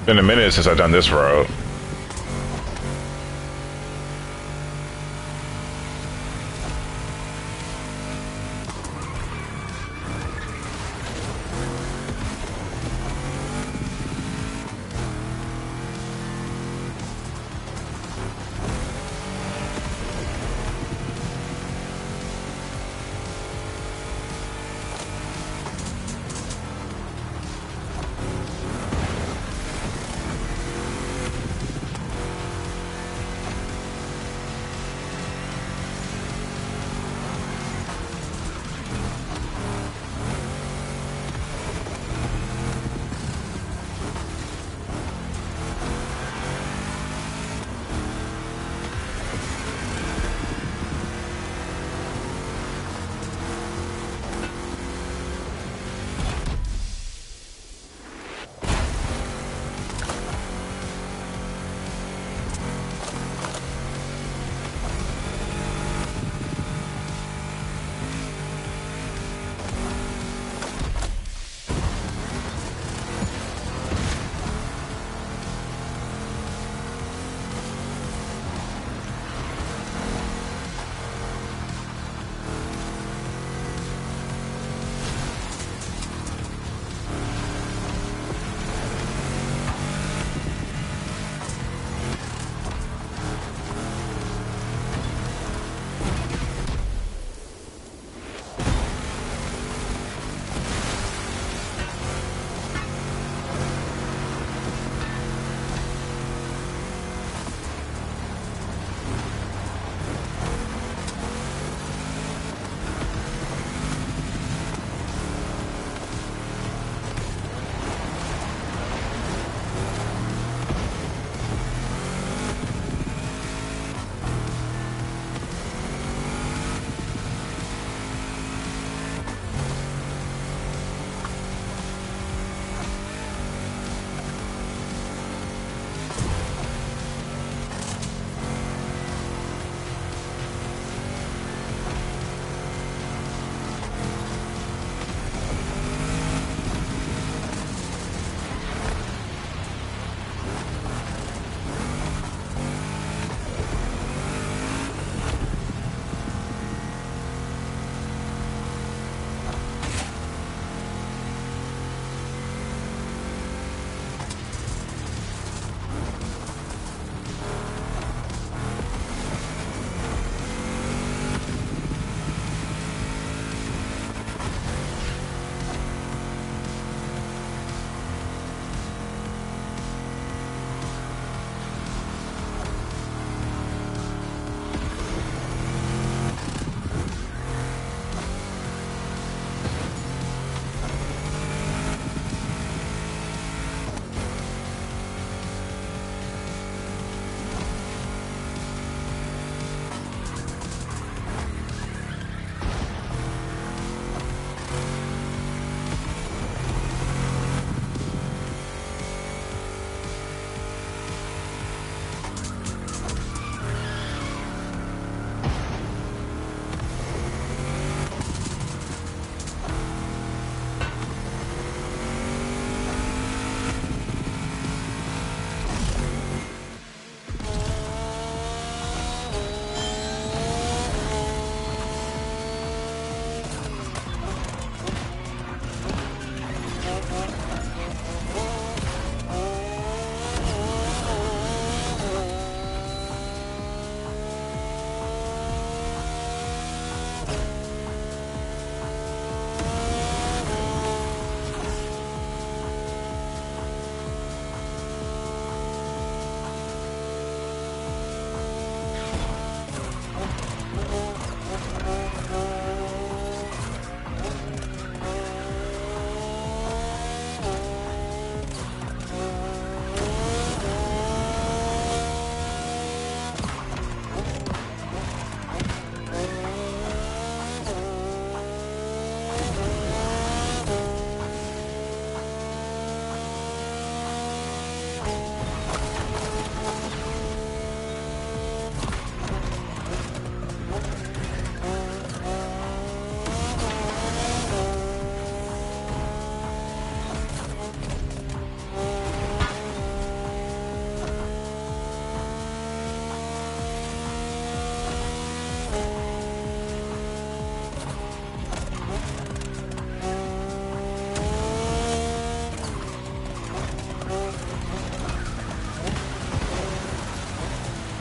Been a minute since I've done this road.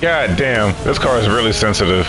God damn, this car is really sensitive.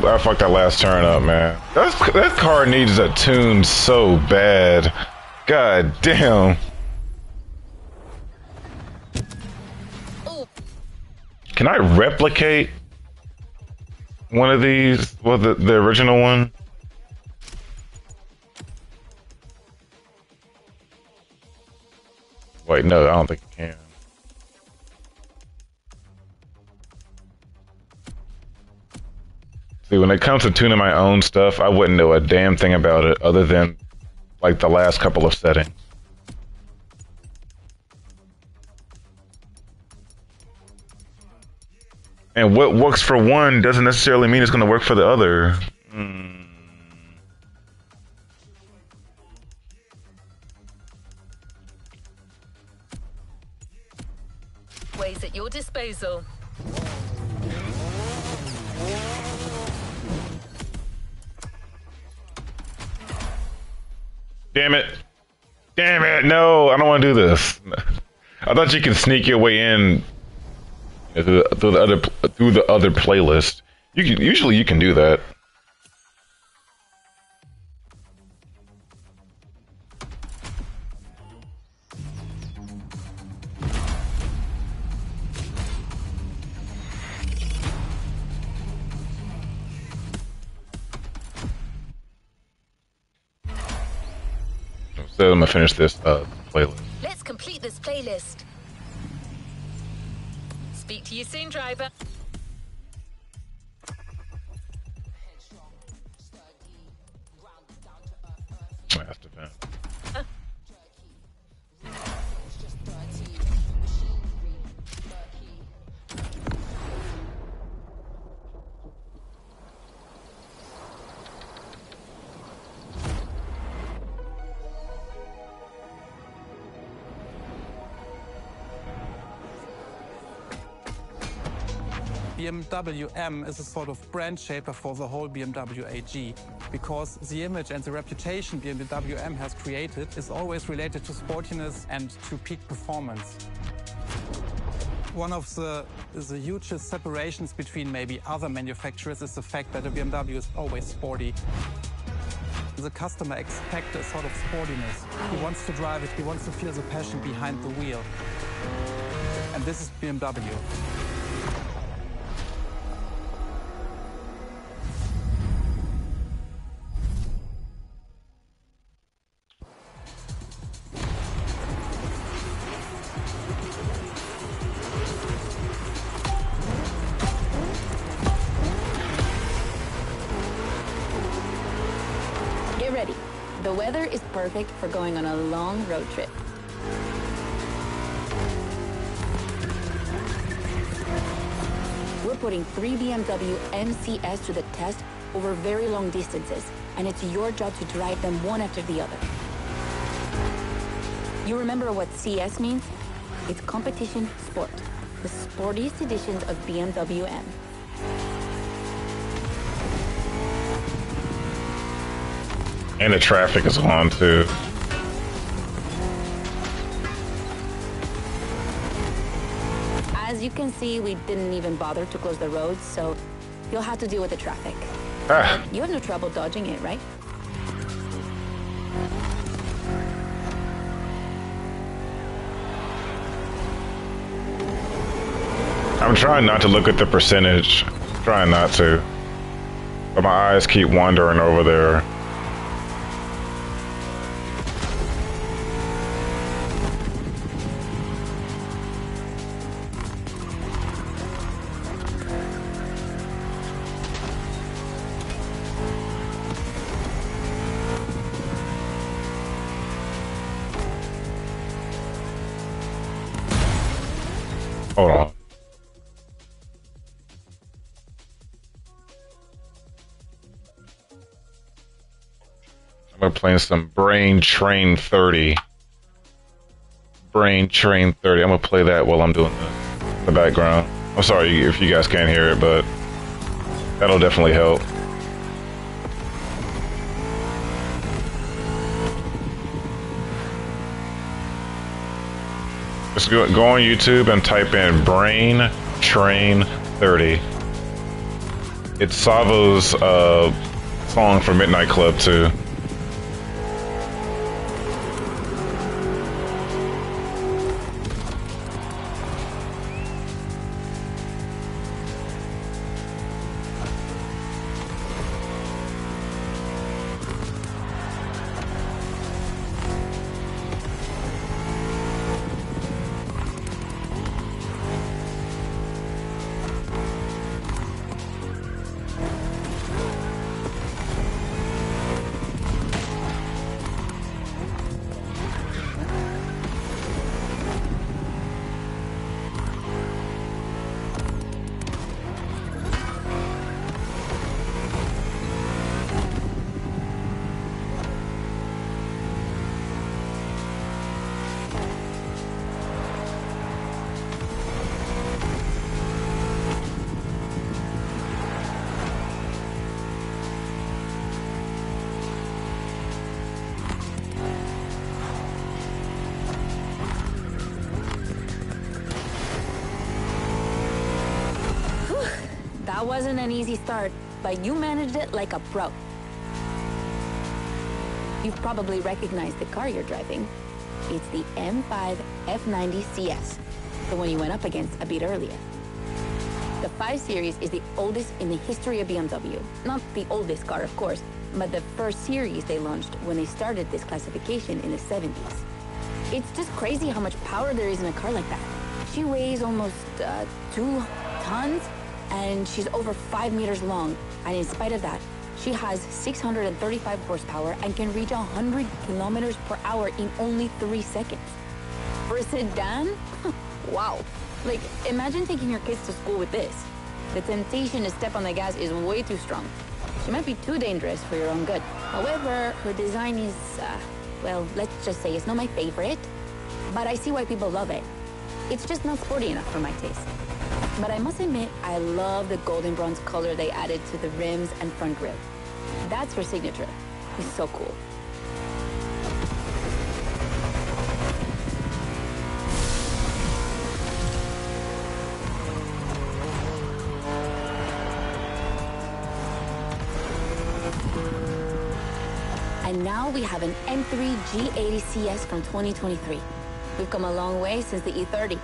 I fucked that last turn up, man. That car needs a tune so bad. God damn. Can I replicate one of these? Well, the original one? Wait, no, I don't think I can. See, when it comes to tuning my own stuff, I wouldn't know a damn thing about it other than, like, the last couple of settings. And what works for one doesn't necessarily mean it's going to work for the other. Ways at your disposal. Damn it. Damn it. No, I don't want to do this. I thought you could sneak your way in through the other playlist. Usually you can do that. So I'm gonna finish this playlist. Let's complete this playlist. Speak to you soon, driver. Last event. BMW M is a sort of brand shaper for the whole BMW AG, because the image and the reputation BMW M has created is always related to sportiness and to peak performance. One of the hugest separations between maybe other manufacturers is the fact that a BMW is always sporty. The customer expects a sort of sportiness. He wants to drive it, he wants to feel the passion behind the wheel. And this is BMW. Get ready. The weather is perfect for going on a long road trip. We're putting 3 BMW MCS to the test over very long distances, and it's your job to drive them one after the other. You remember what CS means? It's competition sport, the sportiest editions of BMW M. And the traffic is on too. As you can see, we didn't even bother to close the roads, so you'll have to deal with the traffic. You have no trouble dodging it, right? I'm trying not to look at the percentage. Trying not to. But my eyes keep wandering over there. Hold on. I'm gonna play some Brain Train 30. Brain Train 30. I'm gonna play that while I'm doing the background. I'm sorry if you guys can't hear it, but that'll definitely help. Just go on YouTube and type in Brain Train 30. It's Savo's song for Midnight Club too. That wasn't an easy start, but you managed it like a pro. You've probably recognized the car you're driving. It's the M5 F90 CS, the one you went up against a bit earlier. The 5 Series is the oldest in the history of BMW. Not the oldest car, of course, but the first series they launched when they started this classification in the 70s. It's just crazy how much power there is in a car like that. She weighs almost 2 tons, and she's over 5 meters long. And in spite of that, she has 635 horsepower and can reach 100 kilometers per hour in only 3 seconds. For a sedan? Wow. Like, imagine taking your kids to school with this. The temptation to step on the gas is way too strong. She might be too dangerous for your own good. However, her design is, well, let's just say it's not my favorite, but I see why people love it. It's just not sporty enough for my taste. But I must admit, I love the golden bronze color they added to the rims and front grille. That's her signature. It's so cool. And now we have an M3 G80 CS from 2023. We've come a long way since the E30.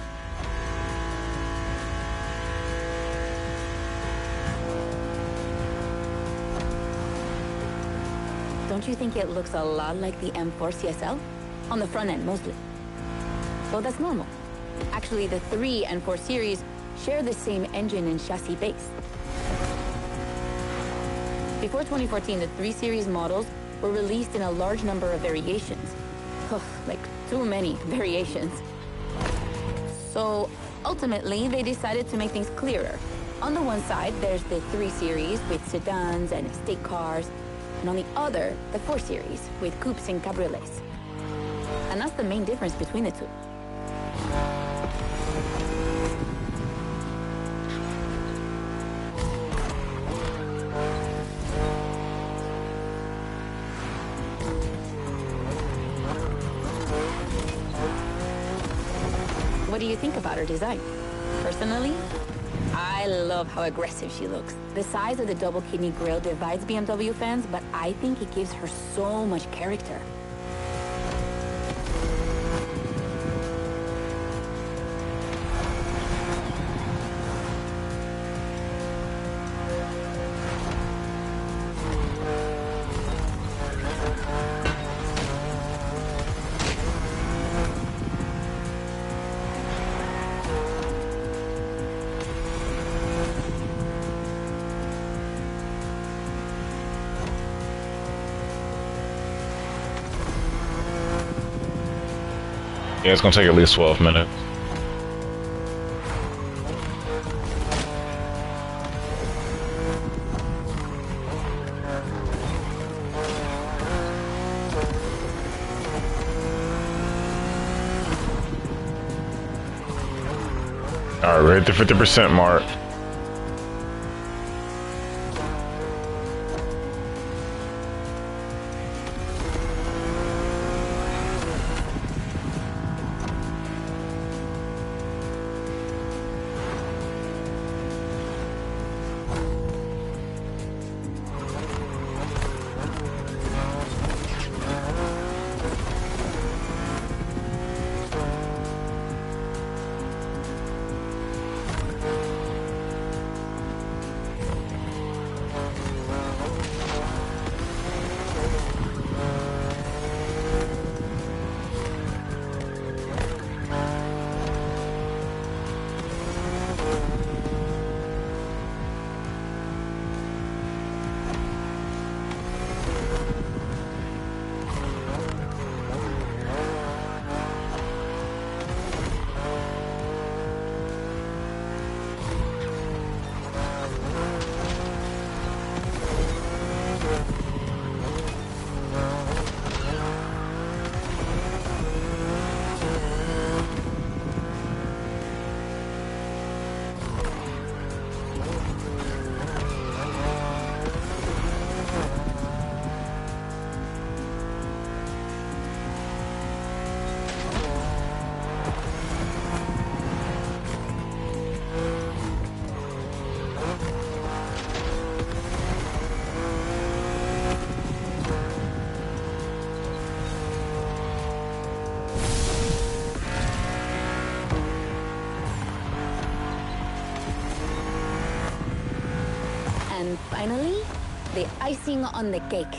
Don't you think it looks a lot like the M4 CSL? On the front end, mostly. Well, that's normal. Actually, the 3 and 4 series share the same engine and chassis base. Before 2014, the 3 series models were released in a large number of variations. Like, too many variations. So, ultimately, they decided to make things clearer. On the one side, there's the 3 series with sedans and estate cars, and on the other, the 4 series with coupes and cabriolets. And that's the main difference between the two. What do you think about her design? Personally, I love how aggressive she looks. The size of the double kidney grille divides BMW fans, but I think it gives her so much character. Yeah, it's gonna take at least 12 minutes. All right, we're at the 50% mark. And finally, the icing on the cake.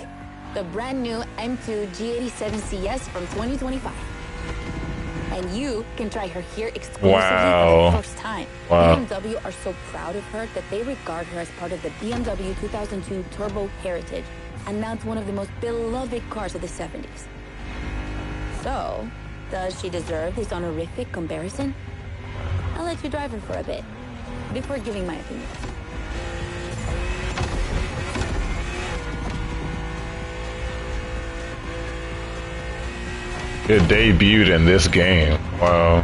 The brand new M2 G87 CS from 2025. And you can try her here exclusively Wow. for the first time. Wow. BMW are so proud of her that they regard her as part of the BMW 2002 Turbo Heritage. And now it's one of the most beloved cars of the 70s. So, does she deserve this honorific comparison? I'll let you drive her for a bit, before giving my opinion. It debuted in this game. Wow.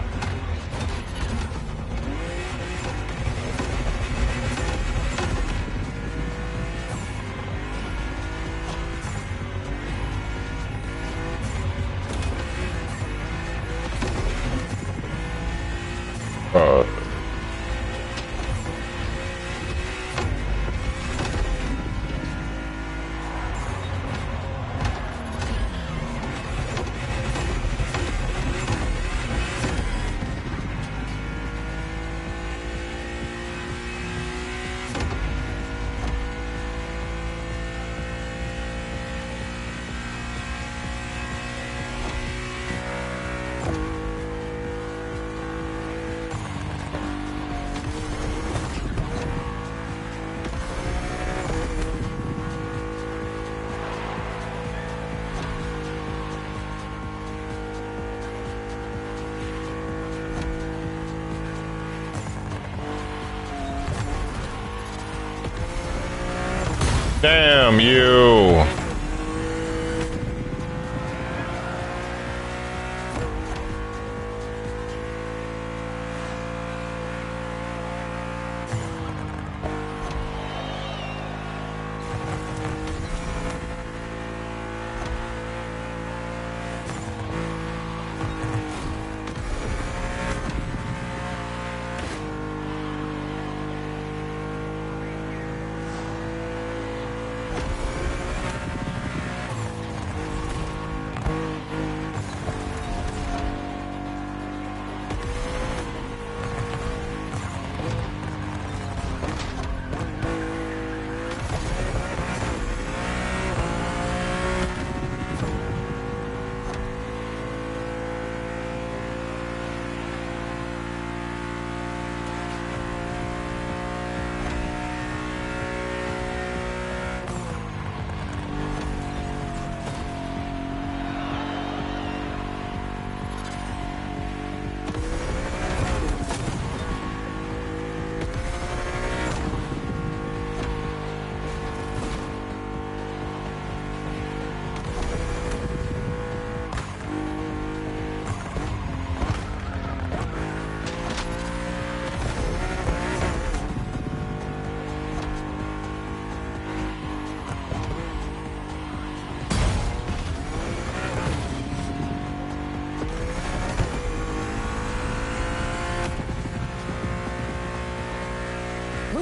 Damn you!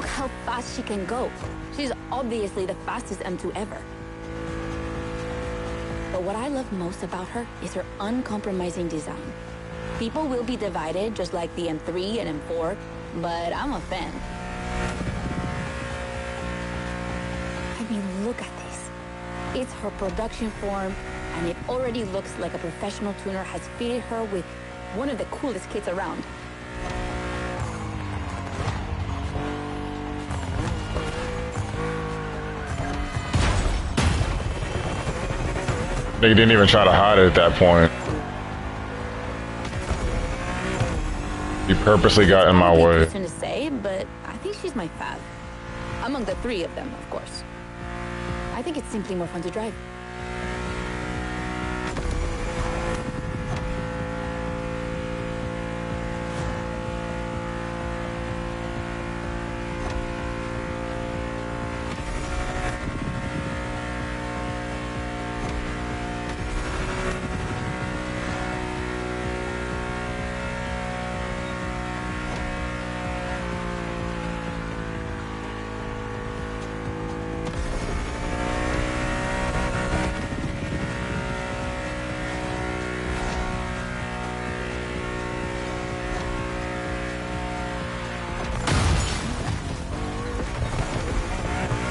how fast she can go. She's obviously the fastest M2 ever. But what I love most about her is her uncompromising design. People will be divided just like the M3 and M4, but I'm a fan. I mean, look at this. It's her production form, and it already looks like a professional tuner has fitted her with one of the coolest kits around. They didn't even try to hide it at that point. He purposely got in my way. It's to say, but I think she's my fave. Among the three of them, of course. I think it's simply more fun to drive.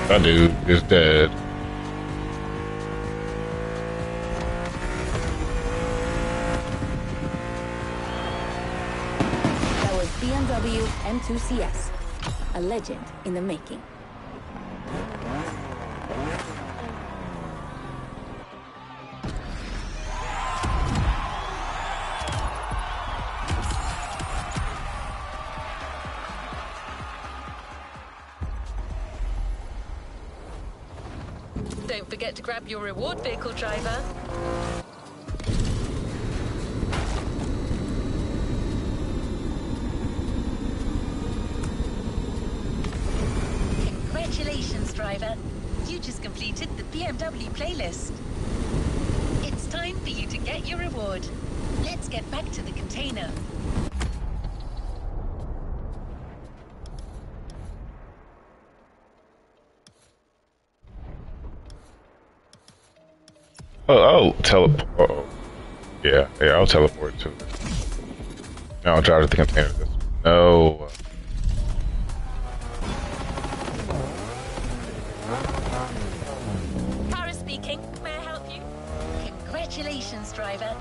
That dude is dead. That was BMW M2 CS, a legend in the making. Don't forget to grab your reward vehicle, driver. Congratulations, driver. You just completed the BMW playlist. It's time for you to get your reward. Let's get back to the container. Oh, teleport. Oh, yeah, I'll teleport to it. No, I'll drive to the container. No. Kara speaking. May I help you? Congratulations, driver.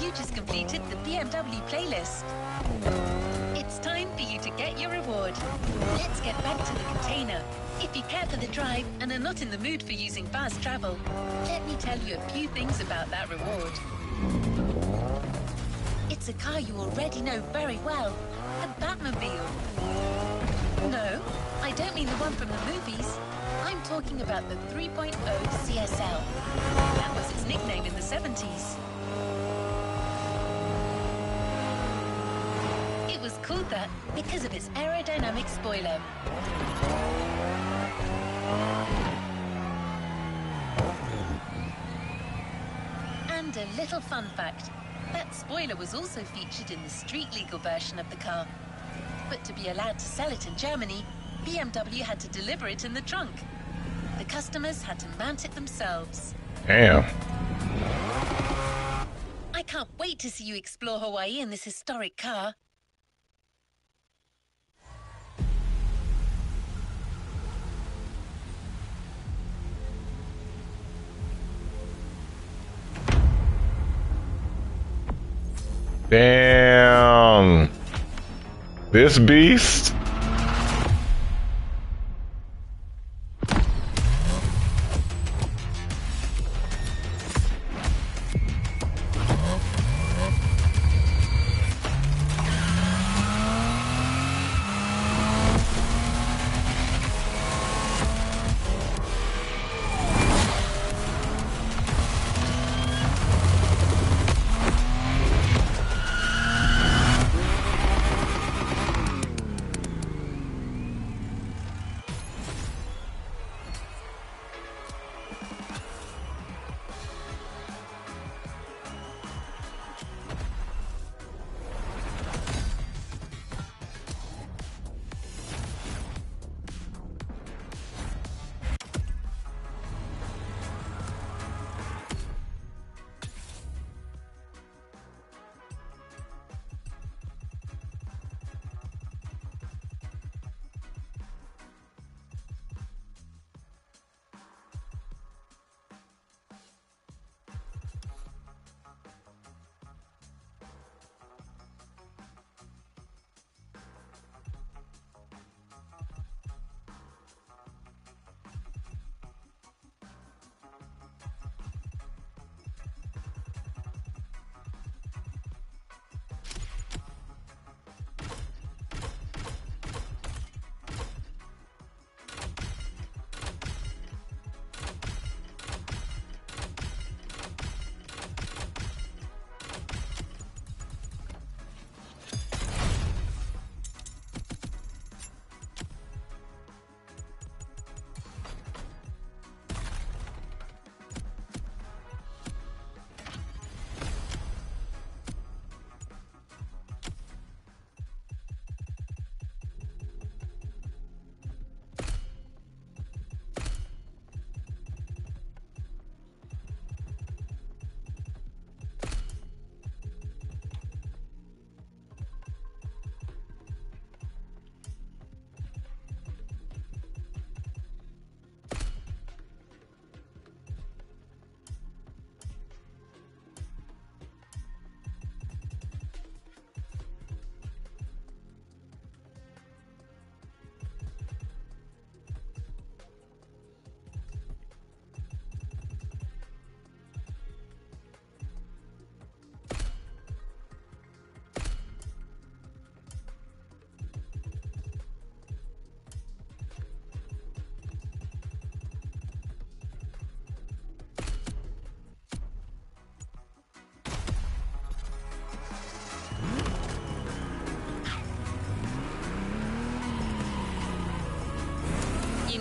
You just completed the BMW playlist. It's time for you to get your reward. Let's get back to the container. If you care for the drive and are not in the mood for using fast travel, let me tell you a few things about that reward. It's a car you already know very well, a Batmobile. No, I don't mean the one from the movies. I'm talking about the 3.0 CSL. That was its nickname in the 70s. It was called that because of its aerodynamic spoiler. And a little fun fact, that spoiler was also featured in the street-legal version of the car. But to be allowed to sell it in Germany, BMW had to deliver it in the trunk. The customers had to mount it themselves. Damn. I can't wait to see you explore Hawaii in this historic car. Damn. This beast?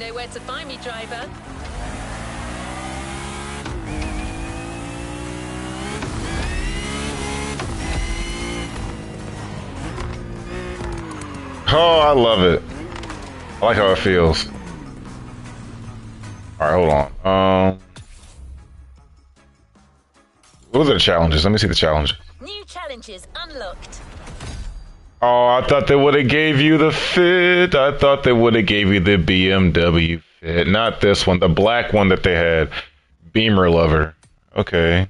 know where to find me, driver. Oh, I love it. I like how it feels. All right, hold on. What are the challenges? Let me see the challenges. New challenges unlocked. Oh, I thought they would have gave you the fit. I thought they would have gave you the BMW fit, not this one, the black one that they had. Beamer lover. Okay.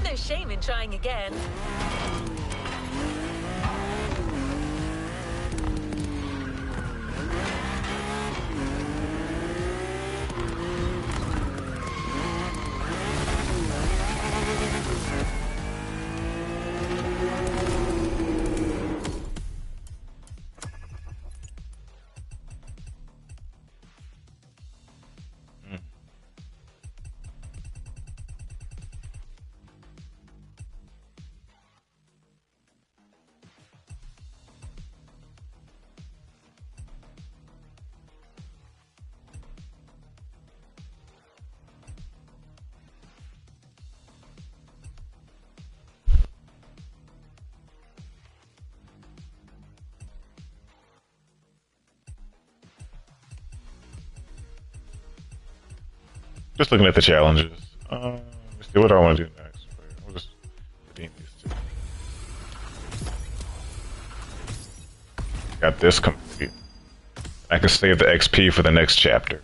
No shame in trying again. Just looking at the challenges. Let's see what I want to do next. We'll just redeem these two. Got this complete. I can save the XP for the next chapter.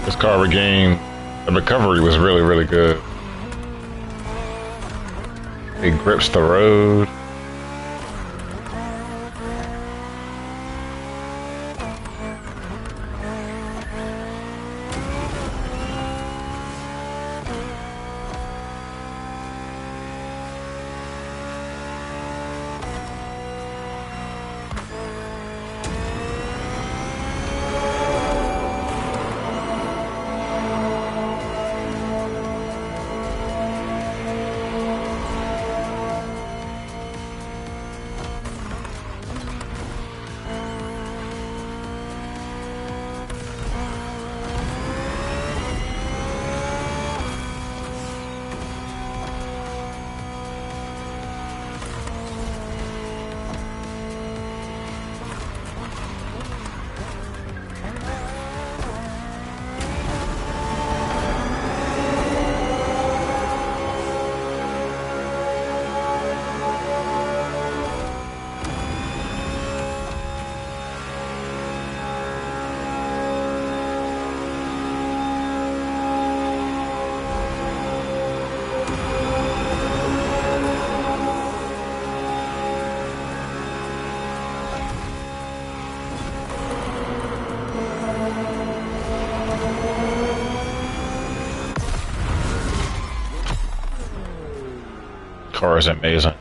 This car regained, the recovery was really, really good. It grips the road. Car is amazing.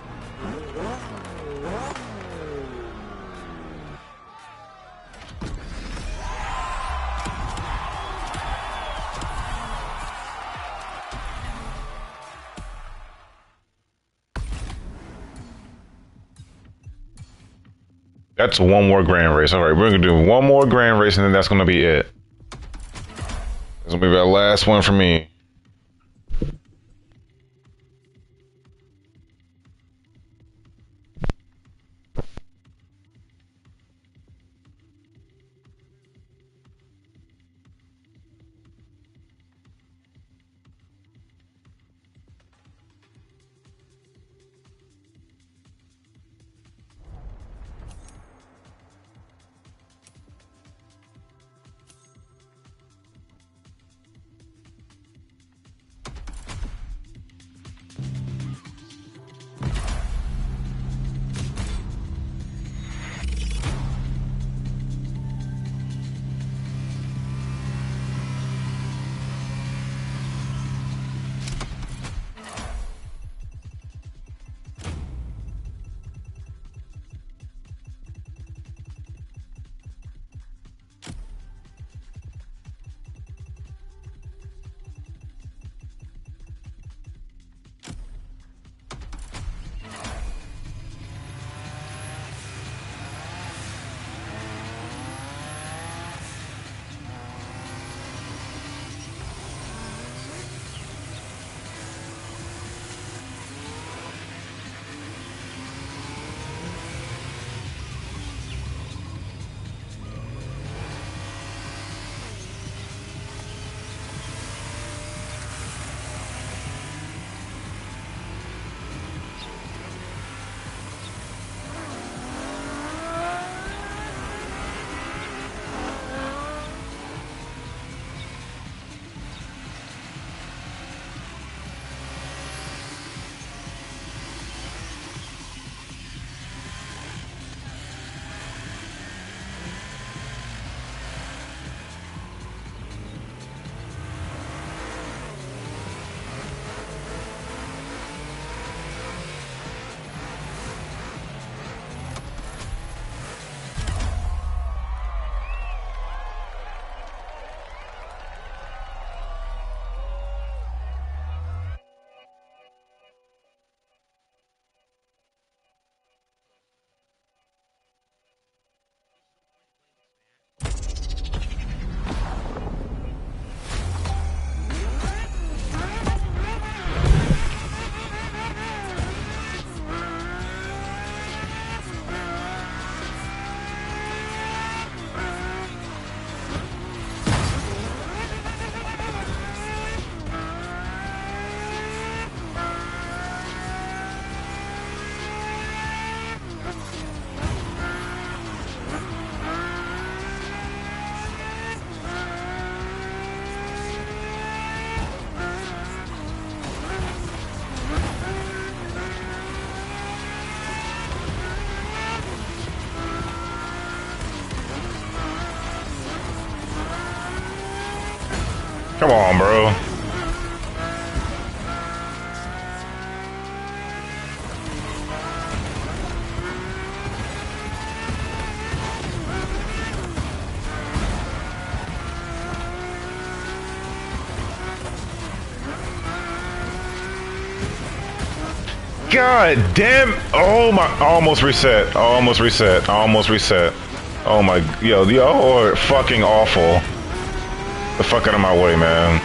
That's one more grand race. All right, we're gonna do one more grand race, and then that's gonna be it. That's gonna be the last one for me. Come on, bro. God damn! Oh my! Almost reset. Almost reset. Almost reset. Oh my! Yo, y'all are fucking awful. The fuck out of my way, man.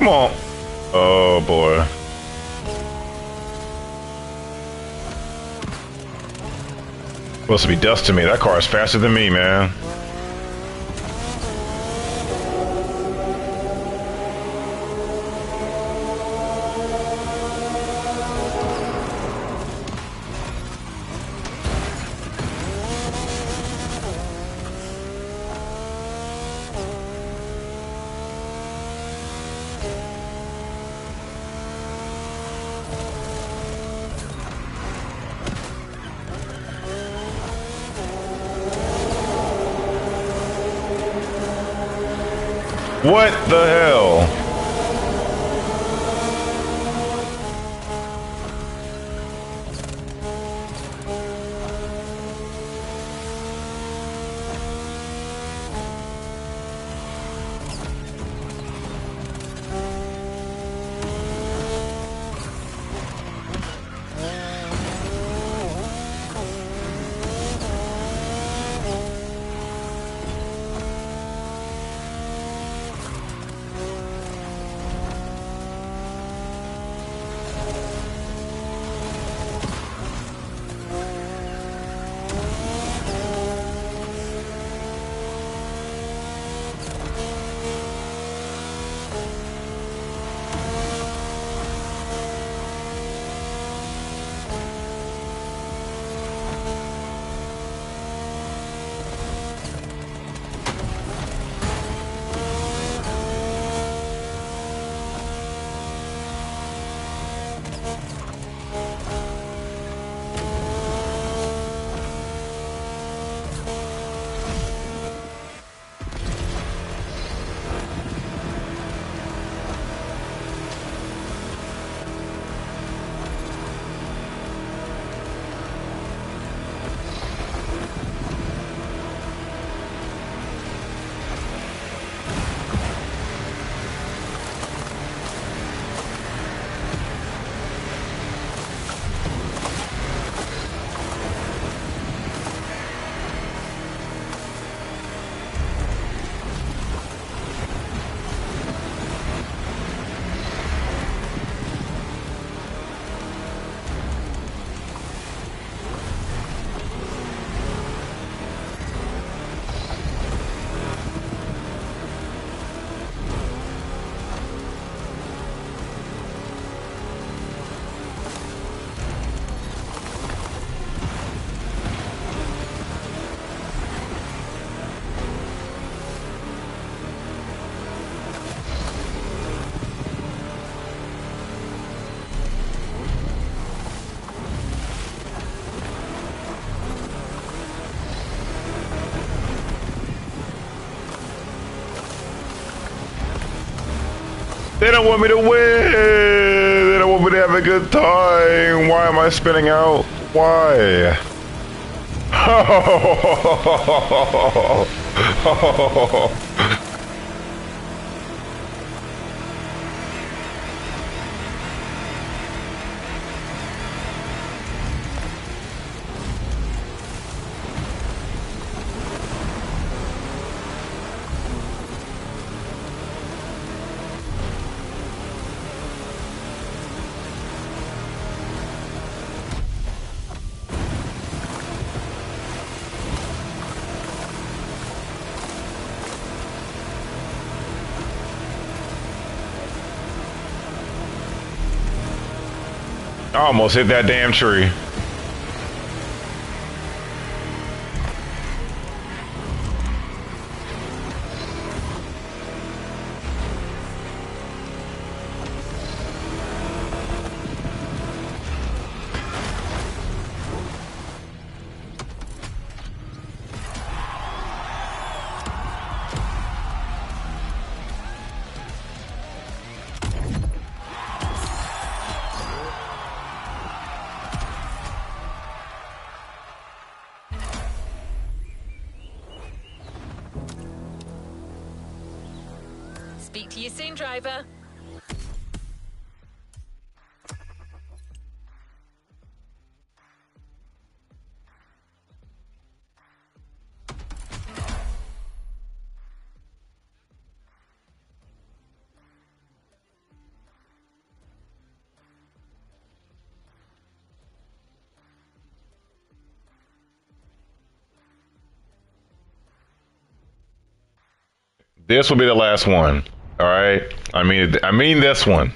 Come on. Oh boy. Supposed to be dust to me. That car is faster than me, man. What the hell? They don't want me to win. They don't want me to have a good time. Why am I spinning out? Why? I almost hit that damn tree. Speak to you soon, driver. This will be the last one. All right. I mean this one.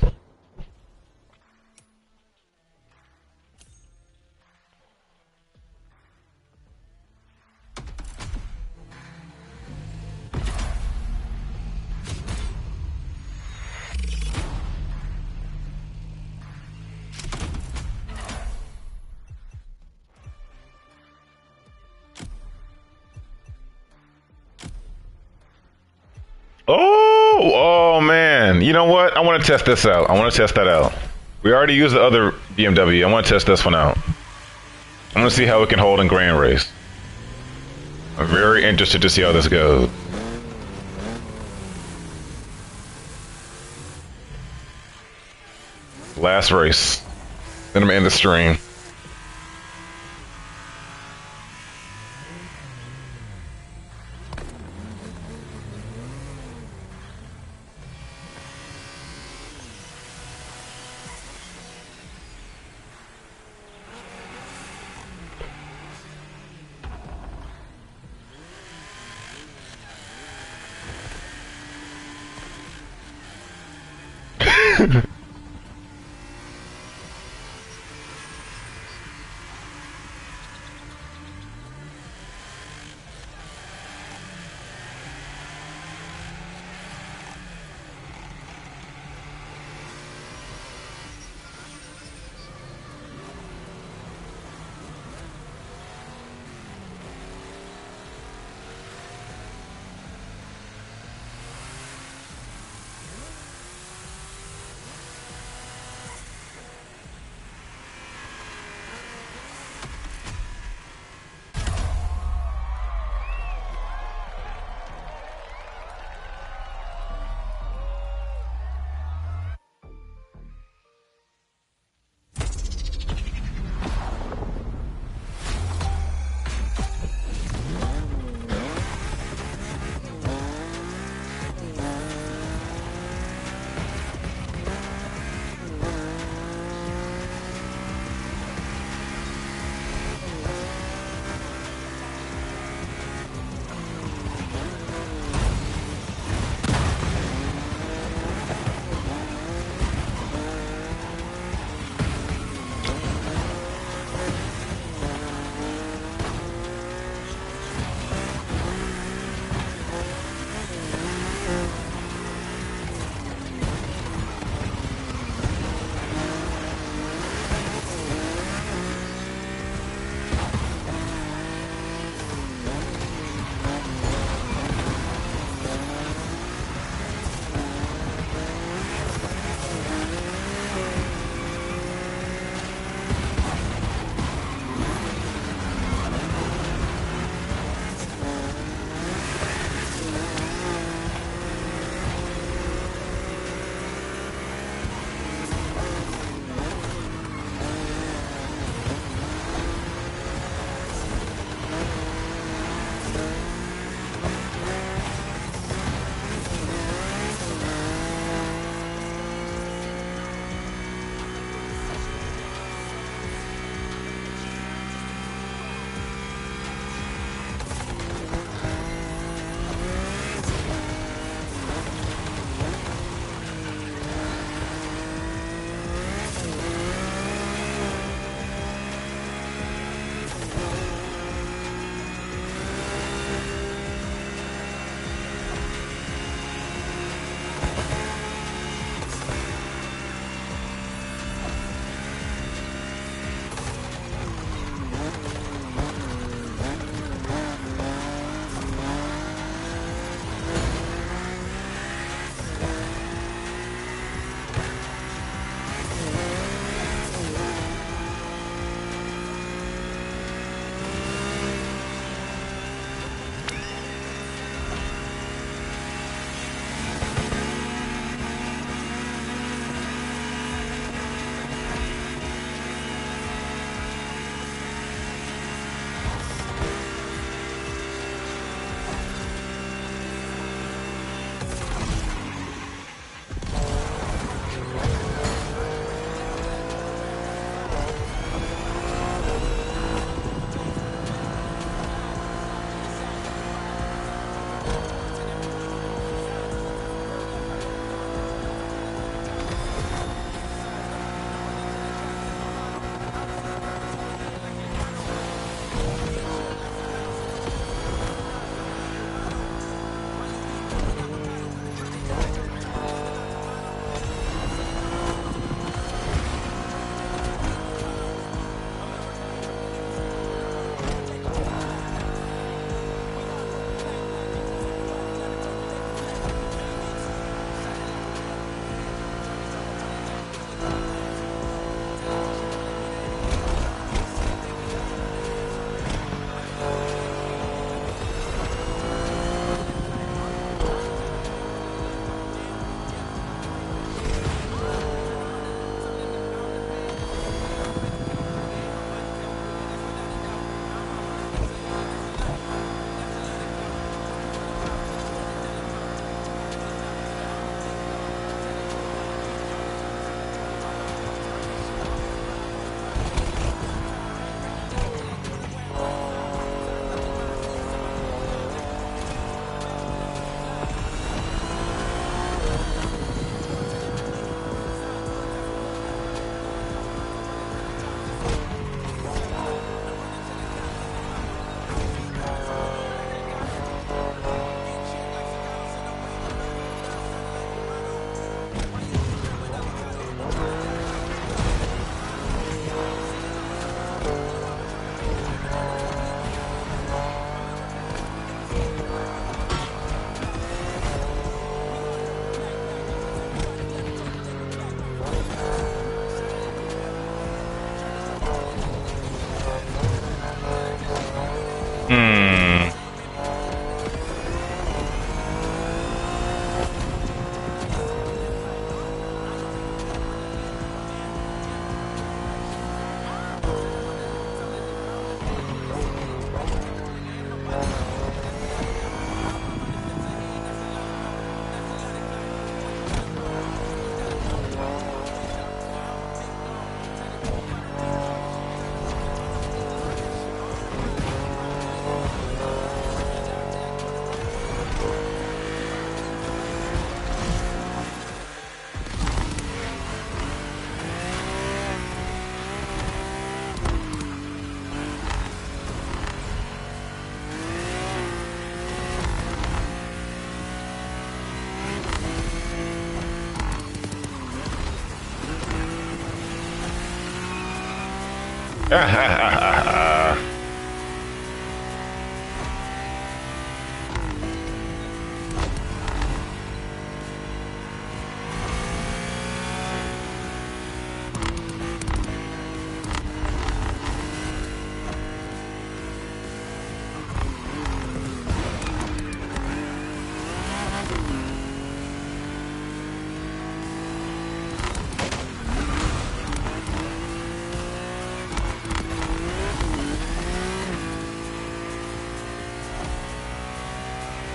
Oh man. You know what? I want to test this out. I want to test that out. We already used the other BMW. I want to test this one out. I want to see how it can hold in Grand Race. I'm very interested to see how this goes. Last race. Then I'm in the stream.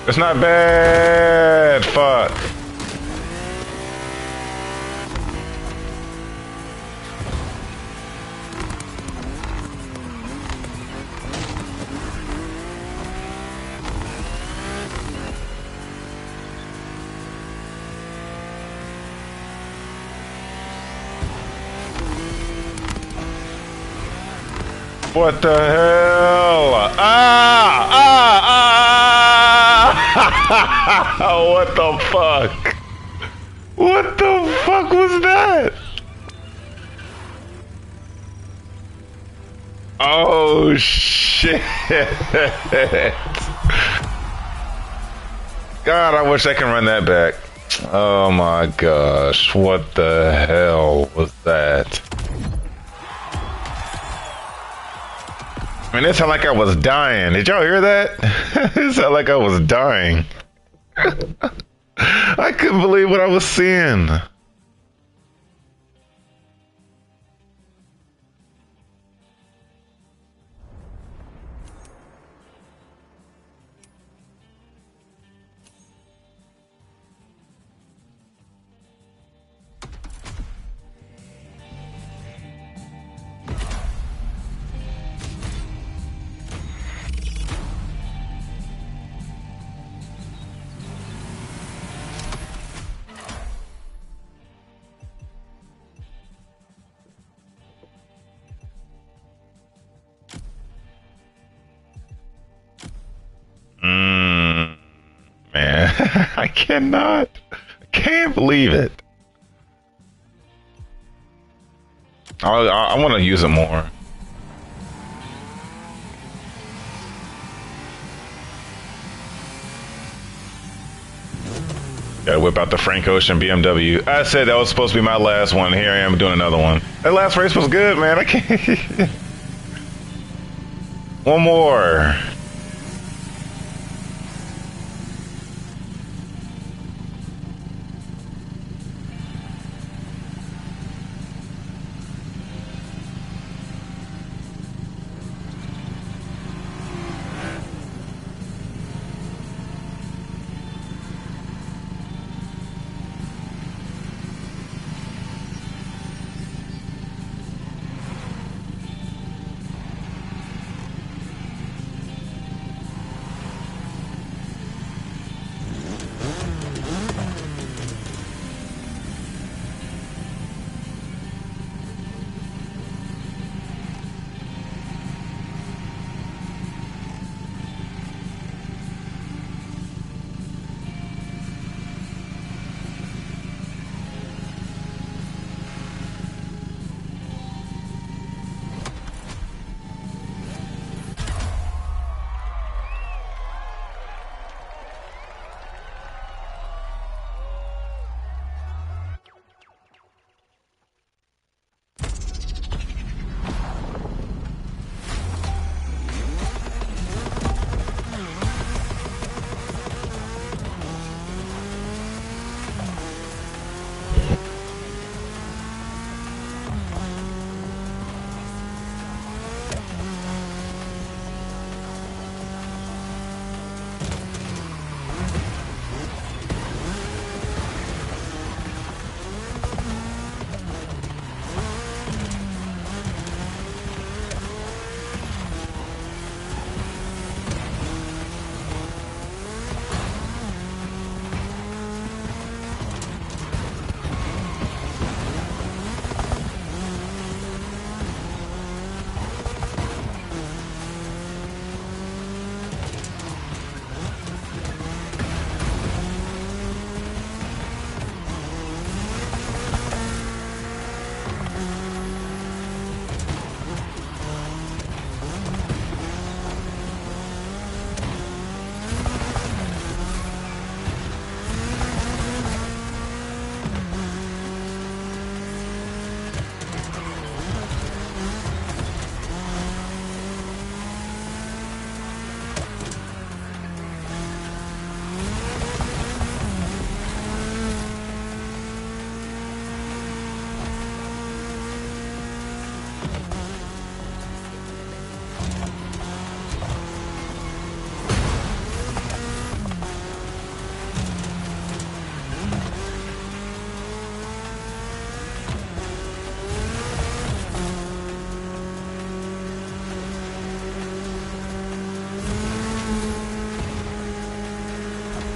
It's not bad. Fuck. What the hell? What the fuck? What the fuck was that? Oh shit. God, I wish I can run that back. Oh my gosh, what the hell was that? I mean, it sounded like I was dying. Did y'all hear that? It sounded like I was dying. I couldn't believe what I was seeing. Man, I cannot. I can't believe it. I want to use it more. Gotta whip out the Frank Ocean BMW. I said that was supposed to be my last one. Here I am doing another one. That last race was good, man. I can't. One more.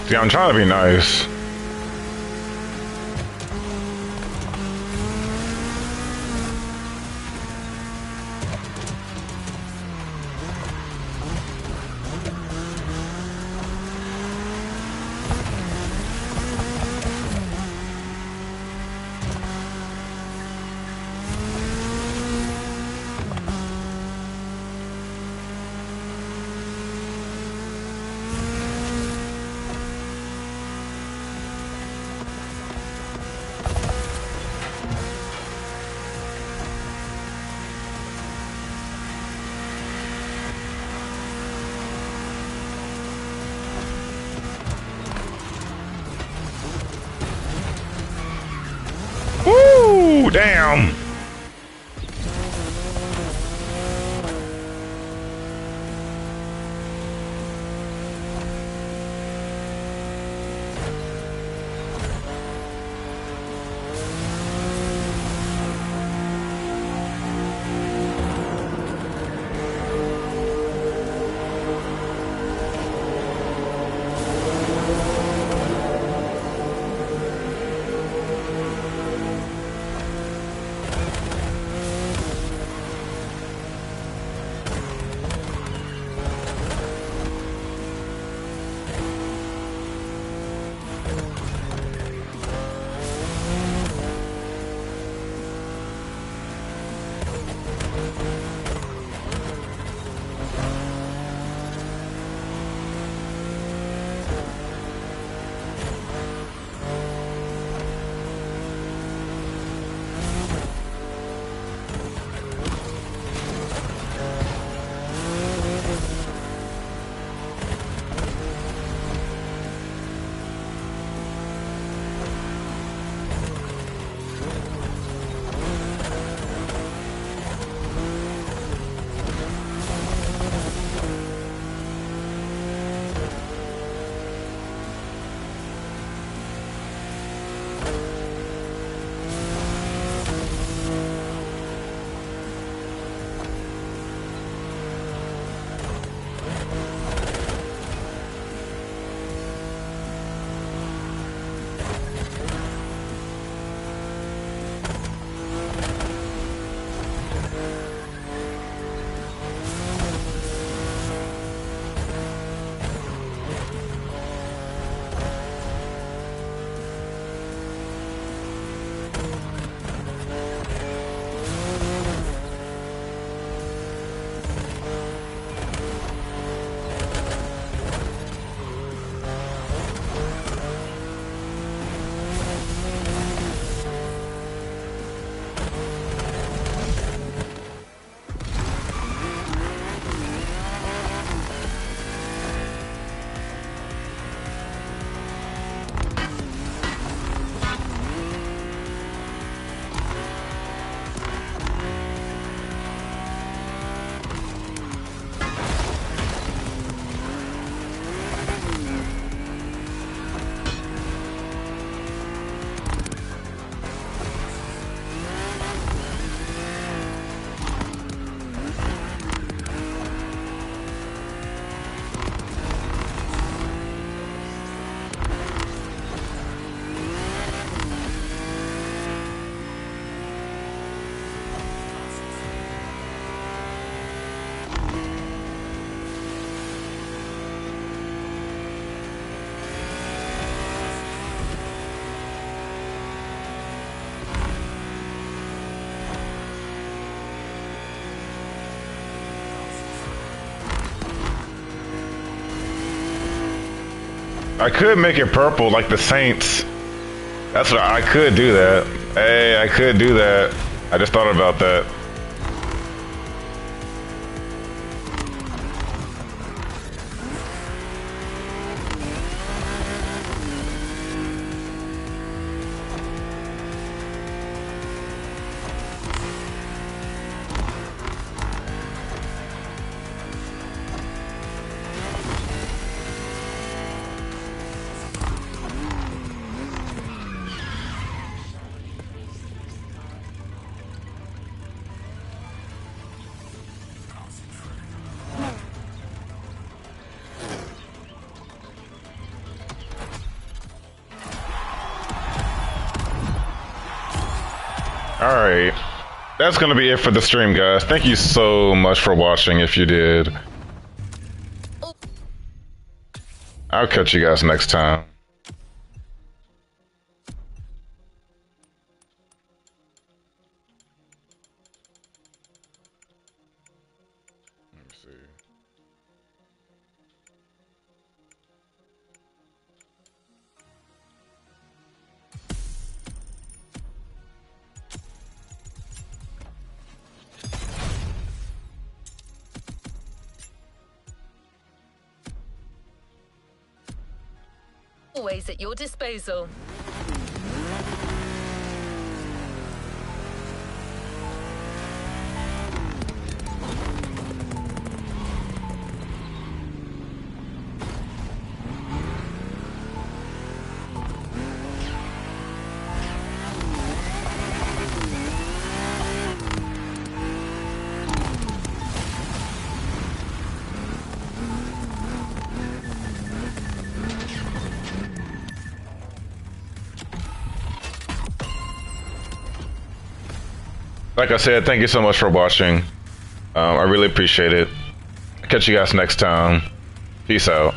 See, I'm trying to be nice. Woo! Damn! I could make it purple like the Saints. That's what I could do that. Hey, I could do that. I just thought about that. Alright. That's gonna be it for the stream, guys. Thank you so much for watching if you did. I'll catch you guys next time. Let me see. Always at your disposal. Like I said, thank you so much for watching. I really appreciate it. Catch you guys next time. Peace out.